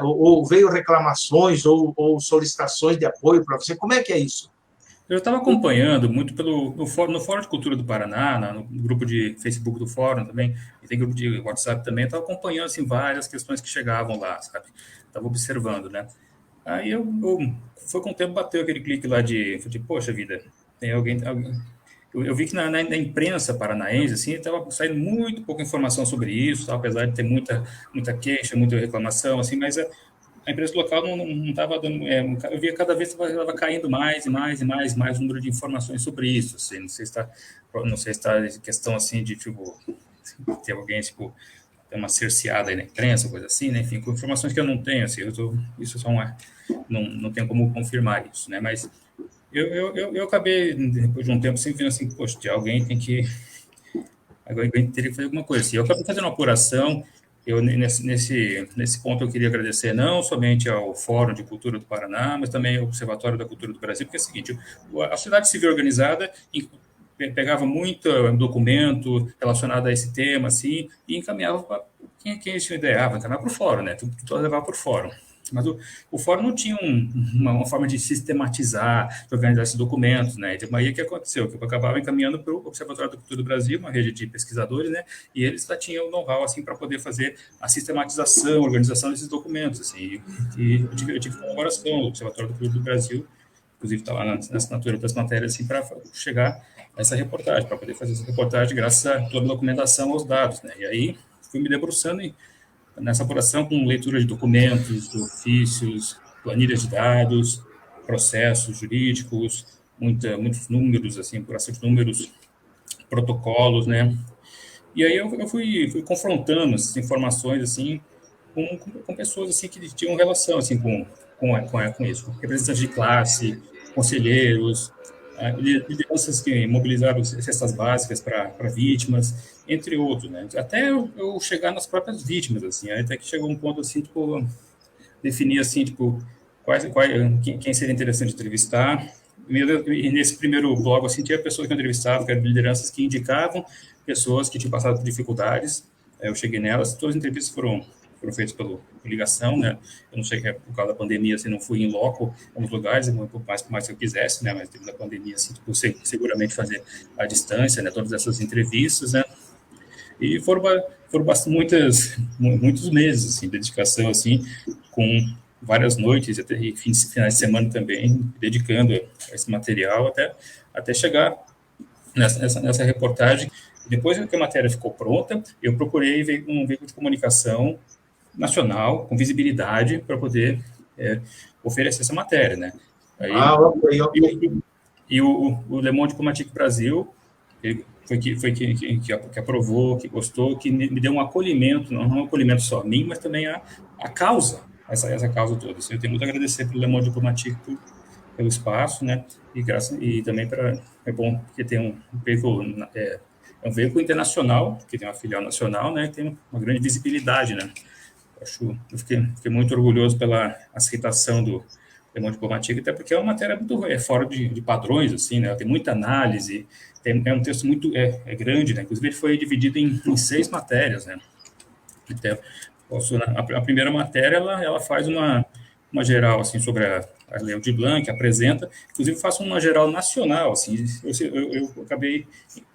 ou veio reclamações ou solicitações de apoio para você? Como é que é isso? Eu estava acompanhando muito no Fórum de Cultura do Paraná, no grupo de Facebook do Fórum também, e tem grupo de WhatsApp também, estava acompanhando assim, várias questões que chegavam lá, sabe? Estava observando, né? Aí foi com o tempo, bateu aquele clique lá de poxa vida, tem alguém. Eu vi que na imprensa paranaense, assim, estava saindo muito pouca informação sobre isso, tá? Apesar de ter muita queixa, muita reclamação, assim, mas a empresa local não estava dando... eu via cada vez que estava caindo mais o número de informações sobre isso. Assim, não sei se está questão assim de, tipo, ter alguém, tipo, ter uma cerceada aí na imprensa, coisa assim, né? Enfim, com informações que eu não tenho, assim, isso só não tenho como confirmar isso, né? Mas eu acabei, depois de um tempo, sempre vendo assim, poxa, alguém teria que fazer alguma coisa. Assim, eu acabei fazendo uma apuração. Nesse ponto, eu queria agradecer não somente ao Fórum de Cultura do Paraná, mas também ao Observatório da Cultura do Brasil, porque é o seguinte, a sociedade civil organizada pegava muito documento relacionado a esse tema, assim, e encaminhava para quem se ideava, encaminhava para o Fórum, né? Tudo levava para o Fórum. Mas o Fórum não tinha uma forma de sistematizar, de organizar esses documentos, né? Então, aí o que aconteceu? Que eu acabava encaminhando para o Observatório da Cultura do Brasil, uma rede de pesquisadores, né? E eles já tinham o know-how, assim, para poder fazer a sistematização, a organização desses documentos, assim. E eu tive colaboração do Observatório da Cultura do Brasil, inclusive está lá na assinatura das matérias, assim, para chegar a essa reportagem, para poder fazer essa reportagem graças a toda a documentação aos dados, né? E aí fui me debruçando nessa apuração com leitura de documentos, ofícios, planilhas de dados, processos jurídicos, muitos números, assim, apuração de números, protocolos, né? E aí eu fui confrontando essas informações, assim, com pessoas, assim, que tinham relação, assim, com isso, com representantes de classe, conselheiros, lideranças que mobilizaram cestas básicas para vítimas, entre outros, né? Até eu chegar nas próprias vítimas, assim, até que chegou um ponto, assim, tipo, definir, assim, tipo, quem seria interessante entrevistar. E nesse primeiro blog, assim, tinha pessoas que eu entrevistava, que eram lideranças que indicavam pessoas que tinham passado por dificuldades. Eu cheguei nelas, todas as entrevistas foram feitas por ligação, né? Eu não sei que por causa da pandemia, assim, não fui em loco em alguns lugares, por mais que eu quisesse, né? Mas teve na pandemia, assim, tipo, seguramente fazer à distância, né? Todas essas entrevistas, né? E foram muitos meses, assim, de dedicação, assim, com várias noites e finais de semana também, dedicando a esse material até chegar nessa reportagem. Depois que a matéria ficou pronta, eu procurei um veículo de comunicação nacional, com visibilidade, para poder oferecer essa matéria, né? Aí, ok. E o Le Monde Diplomatique Brasil foi que aprovou, que gostou, que me deu um acolhimento, não um acolhimento só a mim, mas também a causa, essa causa toda. Assim, eu tenho muito a agradecer pelo Le Monde Diplomatique pelo espaço, né? E também é bom porque tem um veículo, é um veículo internacional, que tem uma filial nacional, né? Que tem uma grande visibilidade, né? Eu fiquei muito orgulhoso pela aceitação do Le Monde Diplomatique, até porque é uma matéria muito fora de padrões, assim, né? Tem muita análise, é um texto muito grande, né? Inclusive ele foi dividido em 6 matérias, né? Então, a primeira matéria ela faz uma geral assim sobre a Lei Aldir Blanc, apresenta, inclusive faço uma geral nacional, assim, eu acabei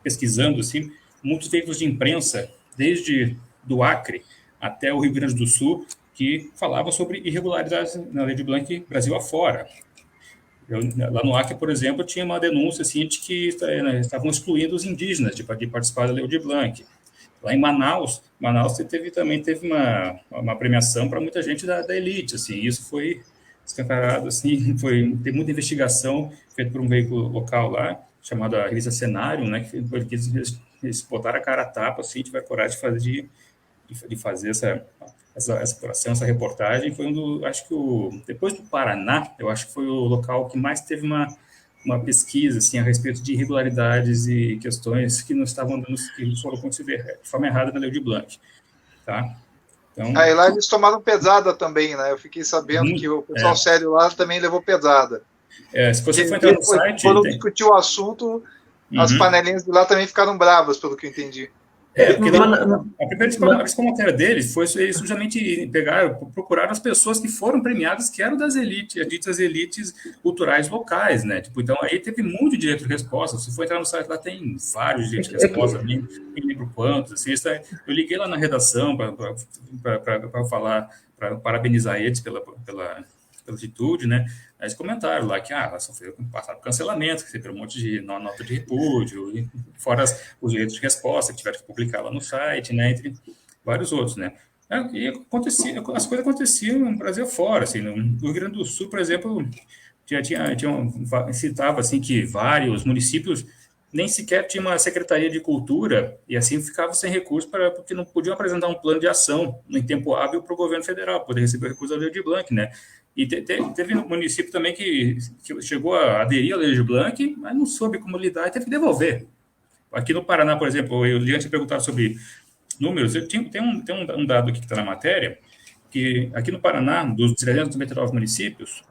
pesquisando assim muitos veículos de imprensa, desde do Acre até o Rio Grande do Sul, que falavam sobre irregularidades na Lei Aldir Blanc Brasil afora. Lá no Acre, por exemplo, tinha uma denúncia assim, de que estavam excluindo os indígenas de participar da Lei Aldir Blanc. Lá em Manaus também teve uma premiação para muita gente da elite, assim, isso foi escancarado, assim, tem muita investigação feita por um veículo local lá, chamado a Revista Cenário, né, que eles botaram a cara a tapa, assim, tiveram coragem de fazer essa apuração, essa reportagem. Foi acho que depois do Paraná, eu acho que foi o local que mais teve uma pesquisa assim, a respeito de irregularidades e questões que não estavam que foram consideradas de forma errada na Lei Aldir Blanc. Tá? Então, aí lá eles tomaram pesada também, né? Eu fiquei sabendo que o pessoal sério lá também levou pesada. Se você for entrar no site... Quando discutir o assunto, as panelinhas de lá também ficaram bravas, pelo que eu entendi. Porque a primeira matéria deles foi eles justamente procuraram as pessoas que foram premiadas, que eram das elites, as ditas elites culturais locais, né? Tipo, então aí teve muito direito de resposta. Se for entrar no site lá, tem vários direitos de resposta, nem lembro quantos. Assim, eu liguei lá na redação para falar, para parabenizar eles pela atitude, né? Eles comentaram lá que passaram cancelamento, que receberam um monte de nota de repúdio, fora os direitos de resposta que tiveram que publicar lá no site, né? Entre vários outros, né? E acontecia, as coisas aconteciam no Brasil fora, assim, no Rio Grande do Sul, por exemplo, citava assim que vários municípios nem sequer tinham uma secretaria de cultura e assim ficavam sem recursos porque não podiam apresentar um plano de ação em tempo hábil para o governo federal poder receber o recurso da Lei de Blanc, né? E teve um município também que chegou a aderir à Lei de Blanc, mas não soube como lidar e teve que devolver. Aqui no Paraná, por exemplo, eu li antes de perguntar sobre números, tem um dado aqui que está na matéria, que aqui no Paraná, dos 399 municípios,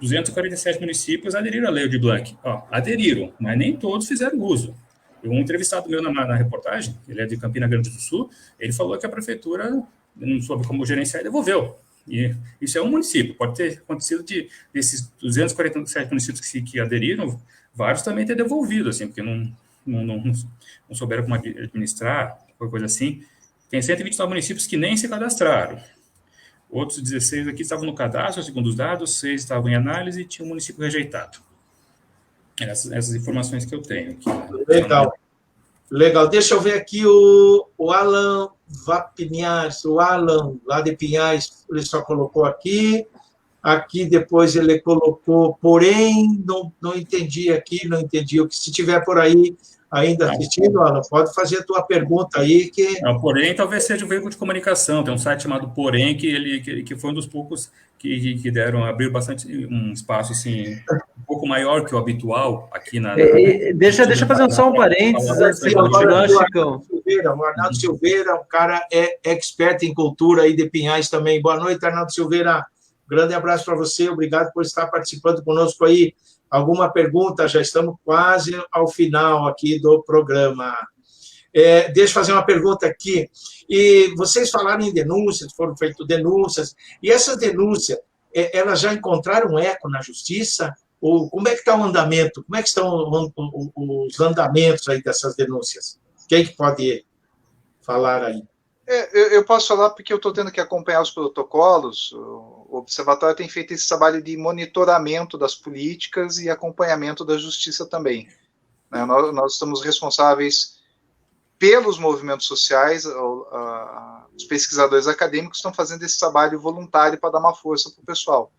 247 municípios aderiram à Lei de Blanc. Aderiram, mas nem todos fizeram uso. Um entrevistado meu na reportagem, ele é de Campina Grande do Sul, ele falou que a prefeitura não soube como gerenciar e devolveu. E isso é um município, pode ter acontecido desses 247 municípios que aderiram, vários também ter devolvido, assim, porque não souberam como administrar, coisa assim. Tem 129 municípios que nem se cadastraram. Outros 16 aqui estavam no cadastro, segundo os dados, 6 estavam em análise e tinha um município rejeitado. Essas informações que eu tenho aqui. Legal. Deixa eu ver aqui o Alan Vapinhais, o Alan, lá de Pinhais, ele só colocou aqui. Aqui depois ele colocou, porém, não entendi aqui, não entendi. O que se tiver por aí ainda assistindo, Alan, pode fazer a tua pergunta aí. Porém, talvez seja um veículo de comunicação. Tem um site chamado Porém, que foi um dos poucos que abriu bastante um espaço assim, um pouco maior que o habitual aqui na... Deixa eu fazer só um parênteses antes de continuar, Chicão. O Arnaldo Silveira, um cara expert em cultura aí de Pinhais também. Boa noite, Arnaldo Silveira. Grande abraço para você, obrigado por estar participando conosco aí. Alguma pergunta? Já estamos quase ao final aqui do programa. Deixa eu fazer uma pergunta aqui. E vocês falaram em denúncias, foram feitas denúncias, e essas denúncias, elas já encontraram eco na justiça? Ou como é que está o andamento? Como é que estão os andamentos aí dessas denúncias? Quem que pode falar aí? Eu posso falar porque eu estou tendo que acompanhar os protocolos. O Observatório tem feito esse trabalho de monitoramento das políticas e acompanhamento da justiça também. Nós estamos responsáveis pelos movimentos sociais, os pesquisadores acadêmicos estão fazendo esse trabalho voluntário para dar uma força para o pessoal.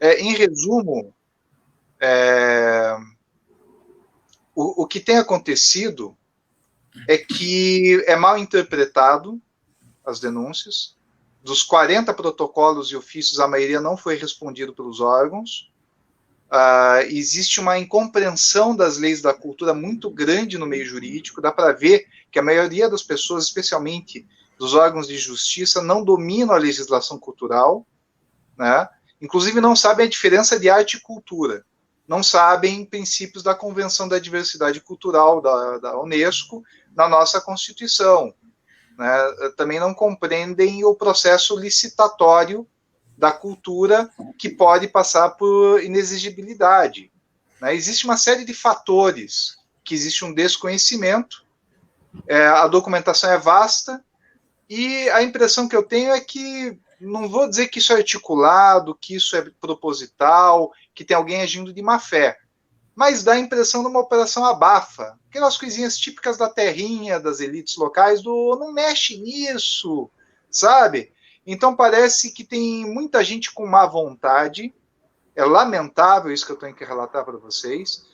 Em resumo, o que tem acontecido é que é mal interpretado as denúncias. Dos 40 protocolos e ofícios, a maioria não foi respondido pelos órgãos. Existe uma incompreensão das leis da cultura muito grande no meio jurídico. Dá para ver que a maioria das pessoas, especialmente dos órgãos de justiça, não dominam a legislação cultural, né? Inclusive não sabem a diferença de arte e cultura. Não sabem princípios da Convenção da Diversidade Cultural da Unesco na nossa Constituição. Né? Também não compreendem o processo licitatório da cultura, que pode passar por inexigibilidade. Né? Existe uma série de fatores, que existe um desconhecimento, a documentação é vasta, e a impressão que eu tenho é que, não vou dizer que isso é articulado, que isso é proposital, que tem alguém agindo de má fé, mas dá a impressão de uma operação abafa, aquelas coisinhas típicas da terrinha, das elites locais, não mexe nisso, sabe? Então parece que tem muita gente com má vontade, é lamentável isso que eu tenho que relatar para vocês.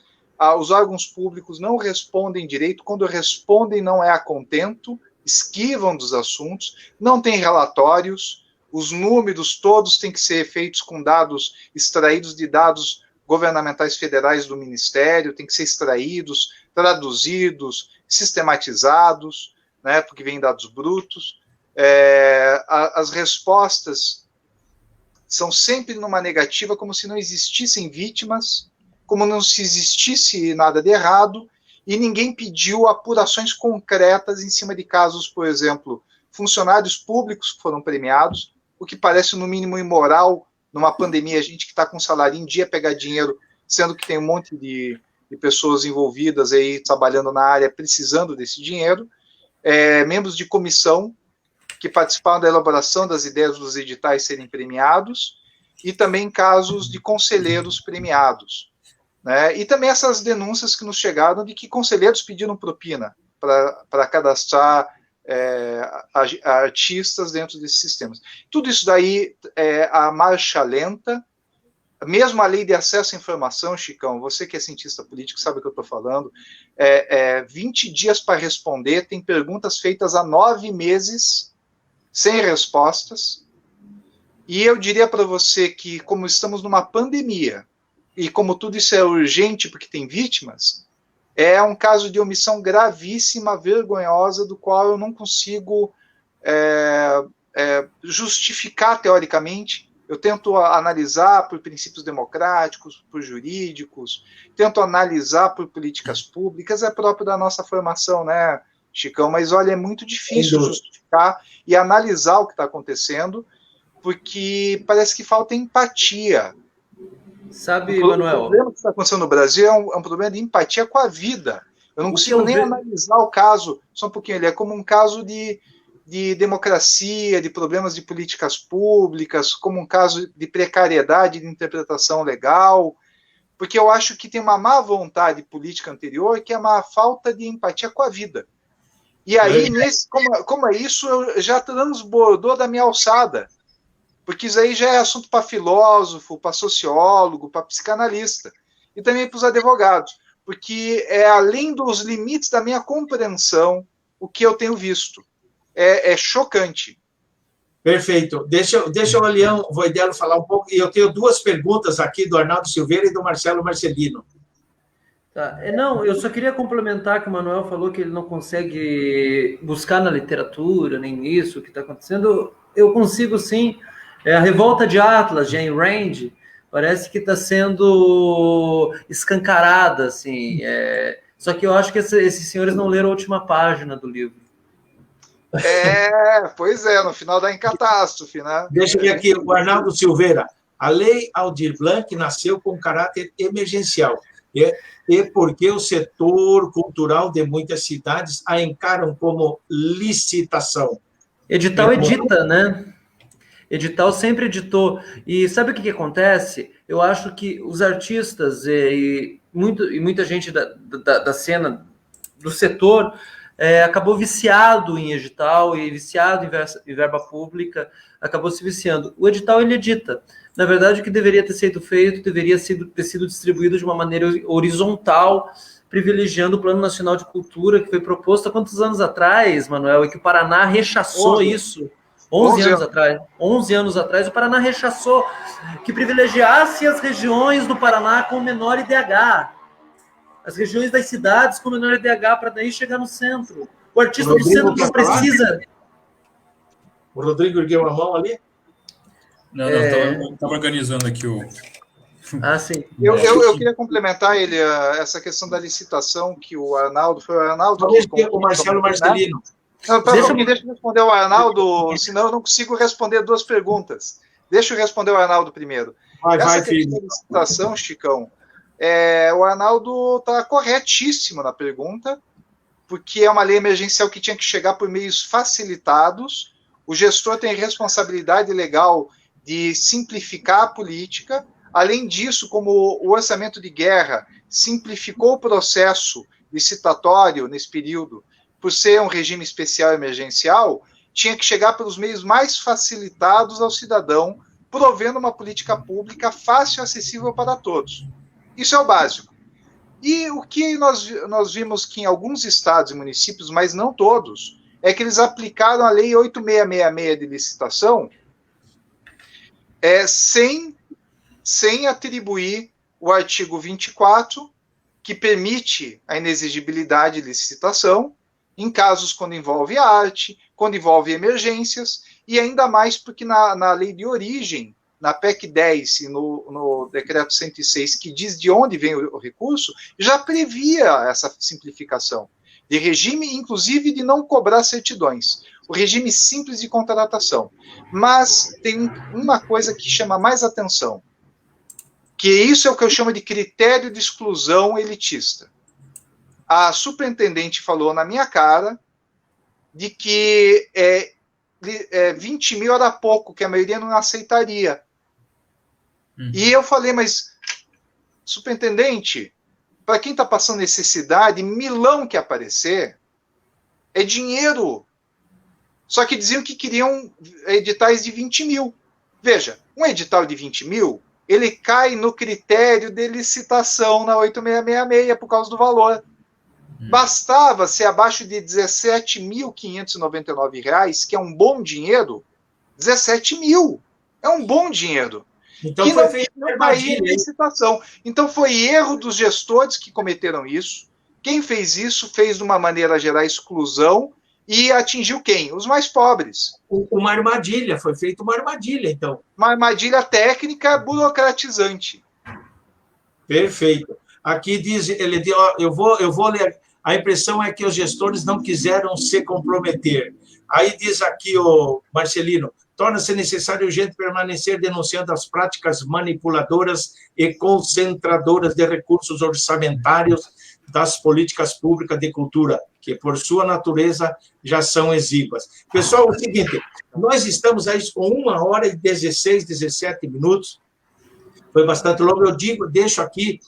Os órgãos públicos não respondem direito, quando respondem não é a contento, esquivam dos assuntos, não tem relatórios, os números todos têm que ser feitos com dados extraídos de dados governamentais federais do Ministério, tem que ser extraídos, traduzidos, sistematizados, né, porque vêm dados brutos. As respostas são sempre numa negativa, como se não existissem vítimas, como não se existisse nada de errado, e ninguém pediu apurações concretas em cima de casos, por exemplo, funcionários públicos que foram premiados, o que parece no mínimo imoral, numa pandemia, a gente que está com salário em dia pegar dinheiro, sendo que tem um monte de pessoas envolvidas aí, trabalhando na área, precisando desse dinheiro, membros de comissão que participaram da elaboração das ideias dos editais serem premiados, e também casos de conselheiros premiados. Né? E também essas denúncias que nos chegaram de que conselheiros pediram propina para cadastrar artistas dentro desses sistemas. Tudo isso daí é a marcha lenta, mesmo a lei de acesso à informação, Chicão, você que é cientista político sabe o que eu estou falando, 20 dias para responder, tem perguntas feitas há 9 meses, sem respostas, e eu diria para você que, como estamos numa pandemia, e como tudo isso é urgente porque tem vítimas, é um caso de omissão gravíssima, vergonhosa, do qual eu não consigo justificar teoricamente. Eu tento analisar por princípios democráticos, por jurídicos, tento analisar por políticas públicas, é próprio da nossa formação, né, Chicão? Mas, olha, é muito difícil justificar e analisar o que está acontecendo, porque parece que falta empatia. Sabe, Manuel? O problema que está acontecendo no Brasil é um problema de empatia com a vida. Eu não consigo nem analisar o caso, só um pouquinho, ele é como um caso de democracia, de problemas de políticas públicas, como um caso de precariedade de interpretação legal, porque eu acho que tem uma má vontade política anterior, que é uma falta de empatia com a vida. E aí, como é isso, já transbordou da minha alçada, porque isso aí já é assunto para filósofo, para sociólogo, para psicanalista, e também para os advogados, porque é além dos limites da minha compreensão o que eu tenho visto. É chocante. Perfeito. Deixa o Leão Voidello falar um pouco, e eu tenho 2 perguntas aqui do Arnaldo Silveira e do Marcelo Marcelino. Tá. Não, eu só queria complementar que o Manuel falou que ele não consegue buscar na literatura, nem nisso, o que está acontecendo. Eu consigo, sim. A Revolta de Atlas, de Ayn Rand, parece que está sendo escancarada, assim. Só que eu acho que esses senhores não leram a última página do livro. Pois é, no final dá em catástrofe, né? Deixa eu ver aqui, o Arnaldo Silveira. A Lei Aldir Blanc nasceu com caráter emergencial, e porque o setor cultural de muitas cidades a encaram como licitação. Edital edita, né? Edital sempre editou. E sabe o que acontece? Eu acho que os artistas e muita gente da cena, do setor, acabou viciado em edital e viciado em verba pública, acabou se viciando. O edital, ele edita. Na verdade, o que deveria ter sido feito, deveria ter sido distribuído de uma maneira horizontal, privilegiando o Plano Nacional de Cultura, que foi proposto há quantos anos atrás, Manuel, e que o Paraná rechaçou isso. 11 anos atrás. 11 anos atrás, o Paraná rechaçou que privilegiasse as regiões do Paraná com menor IDH. As regiões das cidades com menor IDH, para daí chegar no centro. O artista do centro não precisa... O Rodrigo ergueu a mão ali? Não, estava organizando aqui o... sim. Eu queria complementar essa questão da licitação que o Arnaldo... Foi o Arnaldo... O Marcelo Marcelino. Não, deixa eu responder o Arnaldo, senão eu não consigo responder 2 perguntas. Deixa eu responder o Arnaldo primeiro. Essa questão da licitação, Chicão, o Arnaldo está corretíssimo na pergunta, porque é uma lei emergencial que tinha que chegar por meios facilitados. O gestor tem responsabilidade legal de simplificar a política. Além disso, como o orçamento de guerra simplificou o processo licitatório nesse período, por ser um regime especial emergencial, tinha que chegar pelos meios mais facilitados ao cidadão, provendo uma política pública fácil e acessível para todos. Isso é o básico. E o que nós vimos que em alguns estados e municípios, mas não todos, é que eles aplicaram a Lei 8666 de licitação sem atribuir o artigo 24, que permite a inexigibilidade de licitação, em casos quando envolve arte, quando envolve emergências, e ainda mais porque na lei de origem, na PEC 10 e no decreto 106, que diz de onde vem o recurso, já previa essa simplificação de regime, inclusive de não cobrar certidões, o regime simples de contratação. Mas tem uma coisa que chama mais atenção, que isso é o que eu chamo de critério de exclusão elitista. A superintendente falou na minha cara de que 20 mil era pouco, que a maioria não aceitaria. E eu falei, mas, superintendente, para quem está passando necessidade, milão que aparecer, é dinheiro Só que diziam que queriam editais de 20 mil. Veja, um edital de 20 mil, ele cai no critério de licitação na 8666 por causa do valor. Bastava ser abaixo de R$ 17.599, que é um bom dinheiro. 17 mil é um bom dinheiro. Então que foi não feito uma cair em armadilha. licitação. Então foi erro dos gestores que cometeram isso. Quem fez isso fez de uma maneira a gerar exclusão e atingiu quem? Os mais pobres. Uma armadilha, foi feita uma armadilha, então. Uma armadilha técnica burocratizante. Perfeito. Aqui diz, ele diz, ó, eu vou ler. A impressão é que os gestores não quiseram se comprometer. Aí diz aqui o Marcelino, torna-se necessário urgente permanecer denunciando as práticas manipuladoras e concentradoras de recursos orçamentários das políticas públicas de cultura, que, por sua natureza, já são exíguas. Pessoal, é o seguinte, nós estamos aí com 1h16, 17 minutos, foi bastante longo, deixo aqui,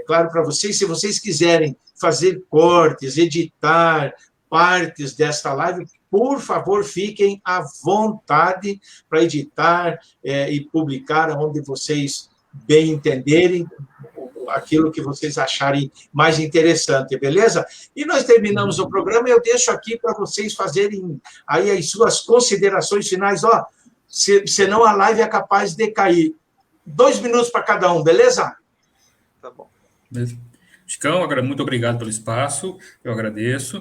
claro para vocês, se vocês quiserem fazer cortes, editar partes desta live, por favor, fiquem à vontade para editar e publicar onde vocês bem entenderem, aquilo que vocês acharem mais interessante, beleza? E nós terminamos o programa e eu deixo aqui para vocês fazerem aí as suas considerações finais, ó, senão a live é capaz de cair. 2 minutos para cada um, beleza? Tá bom. Chicão, muito obrigado pelo espaço, eu agradeço.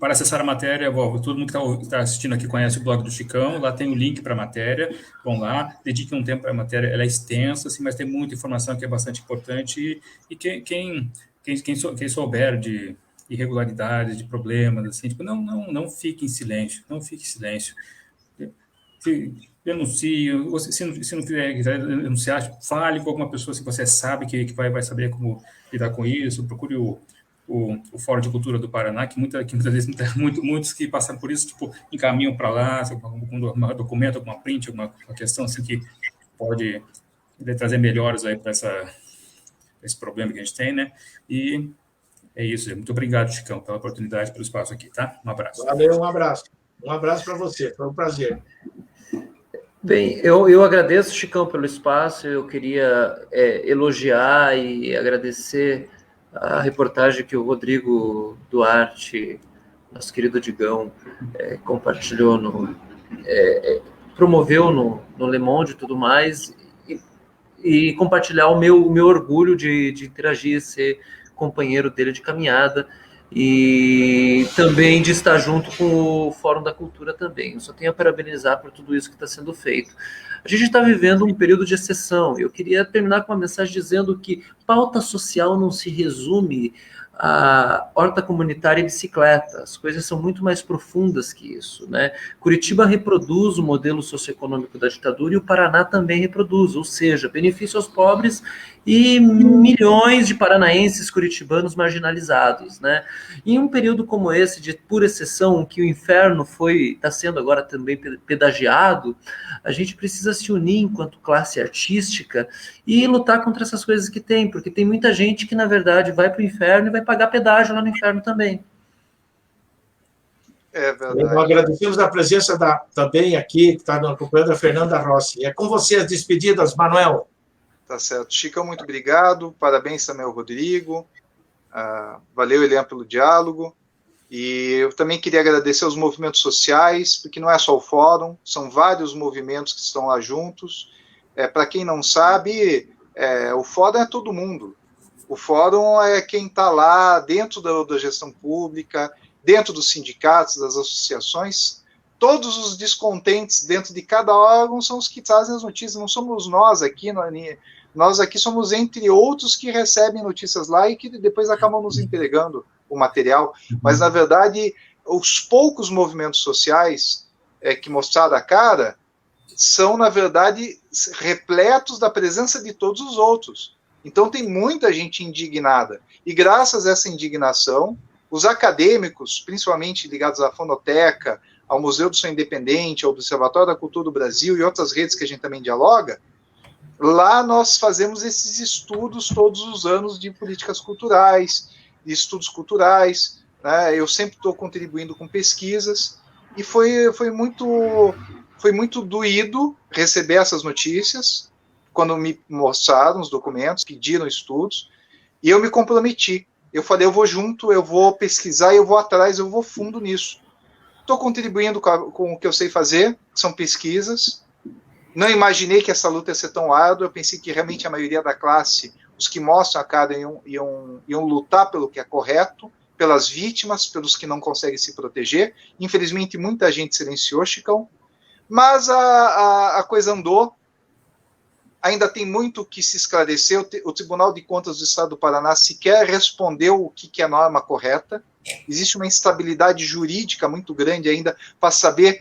Para acessar a matéria, todo mundo que está assistindo aqui conhece o blog do Chicão, lá tem o link para a matéria, vão lá, dediquem um tempo para a matéria, ela é extensa, assim, mas tem muita informação que é bastante importante, e quem souber de irregularidades, de problemas, assim, tipo, não fique em silêncio, não fique em silêncio. Denuncie, se não quiser denunciar, fale com alguma pessoa que você sabe que vai saber como lidar com isso, procure o Fórum de Cultura do Paraná, que muitas vezes muitos que passaram por isso, tipo, encaminham para lá, com um documento, alguma print, alguma questão assim que pode trazer melhoras aí para esse problema que a gente tem, né? E é isso. Muito obrigado, Chicão, pela oportunidade, pelo espaço aqui, tá? Um abraço. Valeu, um abraço. Um abraço para você, foi um prazer. Bem, eu agradeço, Chicão, pelo espaço. Eu queria elogiar e agradecer a reportagem que o Rodrigo Duarte, nosso querido Digão, compartilhou, promoveu no Le Monde e tudo mais, e compartilhar o meu orgulho de interagir, ser companheiro dele de caminhada, e também de estar junto com o Fórum da Cultura também. Eu só tenho a parabenizar por tudo isso que está sendo feito. A gente está vivendo um período de exceção. Eu queria terminar com uma mensagem dizendo que pauta social não se resume a horta comunitária e bicicleta. As coisas são muito mais profundas que isso, né? Curitiba reproduz o modelo socioeconômico da ditadura e o Paraná também reproduz, ou seja, benefício aos pobres e milhões de paranaenses curitibanos marginalizados, né? Em um período como esse, de pura exceção, que o inferno está sendo agora também pedagiado, a gente precisa se unir enquanto classe artística e lutar contra essas coisas que tem, porque tem muita gente que, na verdade, vai para o inferno e vai pagar pedágio lá no inferno também. É verdade. Nós agradecemos a presença também aqui, que está acompanhando, a Fernanda Rossi. É com você as despedidas, Manuel. Tá certo. Chicão, muito obrigado. Parabéns também ao Rodrigo. Valeu, Elian, pelo diálogo. E eu também queria agradecer aos movimentos sociais, porque não é só o Fórum, são vários movimentos que estão lá juntos. Para quem não sabe, o Fórum é todo mundo. O Fórum é quem está lá dentro da gestão pública, dentro dos sindicatos, das associações. Todos os descontentes dentro de cada órgão são os que trazem as notícias, não somos nós aqui, nós aqui somos entre outros que recebem notícias lá e que depois acabam nos entregando o material, mas na verdade os poucos movimentos sociais que mostraram a cara são na verdade repletos da presença de todos os outros, então tem muita gente indignada, e graças a essa indignação, os acadêmicos, principalmente ligados à Fonoteca, ao Museu do Som Independente, ao Observatório da Cultura do Brasil e outras redes que a gente também dialoga, lá nós fazemos esses estudos todos os anos de políticas culturais, de estudos culturais, né? Eu sempre estou contribuindo com pesquisas, e foi muito doído receber essas notícias, quando me mostraram os documentos, pediram estudos, e eu me comprometi. Eu falei, eu vou junto, eu vou pesquisar, eu vou atrás, eu vou fundo nisso. Estou contribuindo com o que eu sei fazer, que são pesquisas. Não imaginei que essa luta ia ser tão árdua, eu pensei que realmente a maioria da classe, os que mostram a cara, iam lutar pelo que é correto, pelas vítimas, pelos que não conseguem se proteger. Infelizmente, muita gente silenciou, Chicão, mas a coisa andou. Ainda tem muito que se esclarecer. O Tribunal de Contas do Estado do Paraná sequer respondeu o que é a norma correta. Existe uma instabilidade jurídica muito grande ainda para saber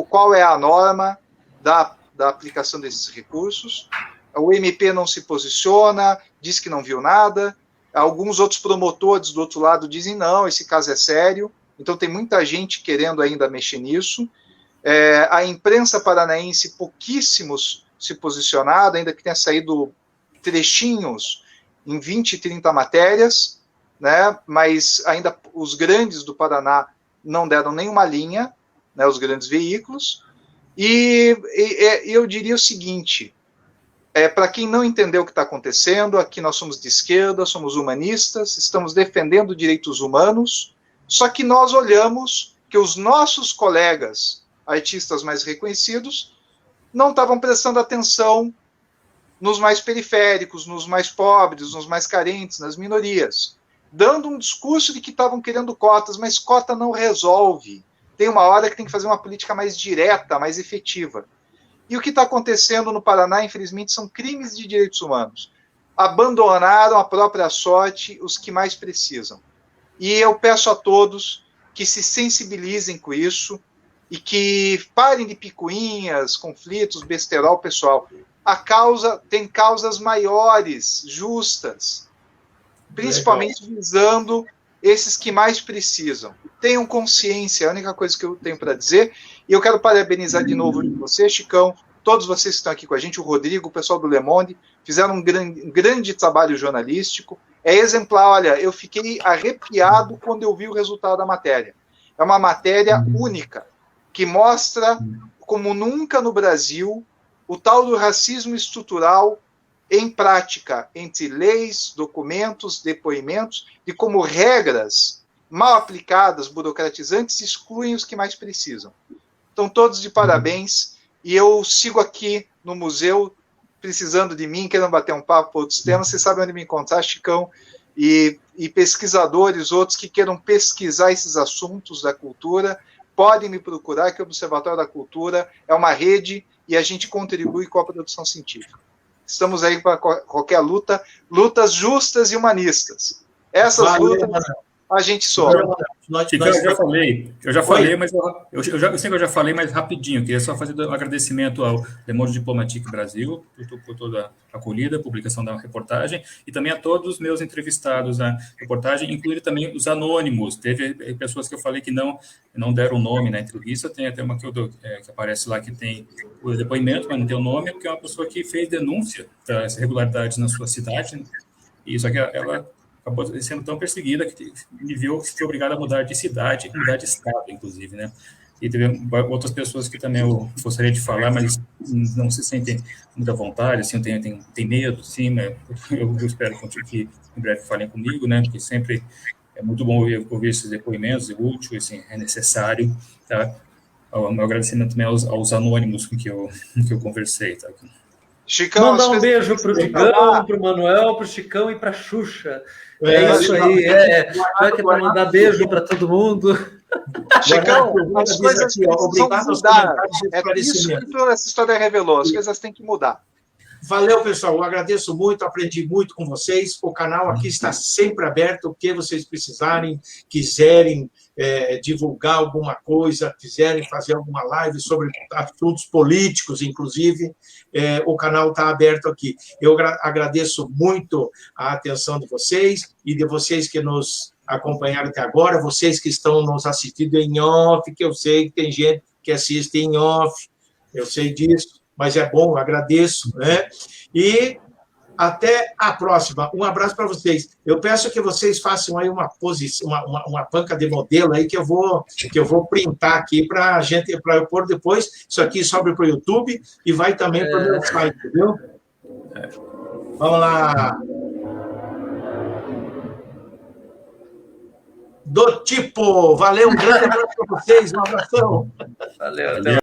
qual é a norma da aplicação desses recursos. O MP não se posiciona, diz que não viu nada. Alguns outros promotores do outro lado dizem não, esse caso é sério. Então tem muita gente querendo ainda mexer nisso. A imprensa paranaense, pouquíssimos se posicionado, ainda que tenha saído trechinhos em 20, 30 matérias, né? Mas ainda os grandes do Paraná não deram nenhuma linha, né? Os grandes veículos. E eu diria o seguinte, para quem não entendeu o que está acontecendo, aqui nós somos de esquerda, somos humanistas, estamos defendendo direitos humanos, só que nós olhamos que os nossos colegas artistas mais reconhecidos não estavam prestando atenção nos mais periféricos, nos mais pobres, nos mais carentes, nas minorias, dando um discurso de que estavam querendo cotas, mas cota não resolve. Tem uma hora que tem que fazer uma política mais direta, mais efetiva. E o que está acontecendo no Paraná, infelizmente, são crimes de direitos humanos. Abandonaram a própria sorte os que mais precisam. E eu peço a todos que se sensibilizem com isso, e que parem de picuinhas, conflitos, besterol, pessoal. Tem causas maiores, justas, principalmente visando esses que mais precisam. Tenham consciência, é a única coisa que eu tenho para dizer. E eu quero parabenizar de novo você, Chicão, todos vocês que estão aqui com a gente, o Rodrigo, o pessoal do Le Monde, fizeram um grande trabalho jornalístico. É exemplar, olha, eu fiquei arrepiado quando eu vi o resultado da matéria. É uma matéria única, que mostra, como nunca no Brasil, o tal do racismo estrutural em prática, entre leis, documentos, depoimentos, e como regras mal aplicadas, burocratizantes, excluem os que mais precisam. Então, todos de parabéns, e eu sigo aqui no museu, precisando de mim, querendo bater um papo por outros temas, vocês sabem onde me encontrar, Chicão, e pesquisadores, outros que queiram pesquisar esses assuntos da cultura, podem me procurar, que o Observatório da Cultura é uma rede e a gente contribui com a produção científica. Estamos aí para qualquer luta, lutas justas e humanistas. Essas lutas a gente soma. Eu já falei, mas eu sei que eu já falei, mas rapidinho. Queria só fazer um agradecimento ao Le Monde Diplomatique Brasil por toda a acolhida, a publicação da reportagem, e também a todos os meus entrevistados na reportagem, incluindo também os anônimos. Teve pessoas que eu falei que não deram nome na entrevista, tem até uma que aparece lá que tem o depoimento, mas não tem o nome, porque é uma pessoa que fez denúncia das irregularidades na sua cidade, e só que ela acabou sendo tão perseguida que me viu que foi obrigada a mudar de cidade, mudar de estado, inclusive, né? E teve outras pessoas que também eu gostaria de falar, mas não se sentem muita vontade, assim, tem medo, sim, né? Eu espero que em breve falem comigo, né? Porque sempre é muito bom ouvir esses depoimentos, é útil, assim, é necessário, tá? O meu agradecimento também aos anônimos com que eu conversei, tá? Chicão, mandar um beijo para o Digão, para o Manuel, para o Chicão e para a Xuxa. É isso aí. Já que é para mandar beijo para todo mundo. Chicão, as coisas precisam mudar. É isso que toda essa história revelou. As coisas têm que mudar. Valeu, pessoal. Eu agradeço muito, aprendi muito com vocês. O canal aqui está sempre aberto. O que vocês precisarem, quiserem divulgar alguma coisa, quiserem fazer alguma live sobre assuntos políticos, inclusive, o canal está aberto aqui. Eu agradeço muito a atenção de vocês e de vocês que nos acompanharam até agora, vocês que estão nos assistindo em off, que eu sei que tem gente que assiste em off, eu sei disso, mas é bom, agradeço, né? E Até a próxima. Um abraço para vocês. Eu peço que vocês façam aí uma posição, uma banca de modelo aí que eu vou printar aqui para eu pôr depois. Isso aqui sobe para o YouTube e vai também para o meu site, viu? Vamos lá. Do tipo. Valeu, um grande abraço para vocês. Um abração. Valeu.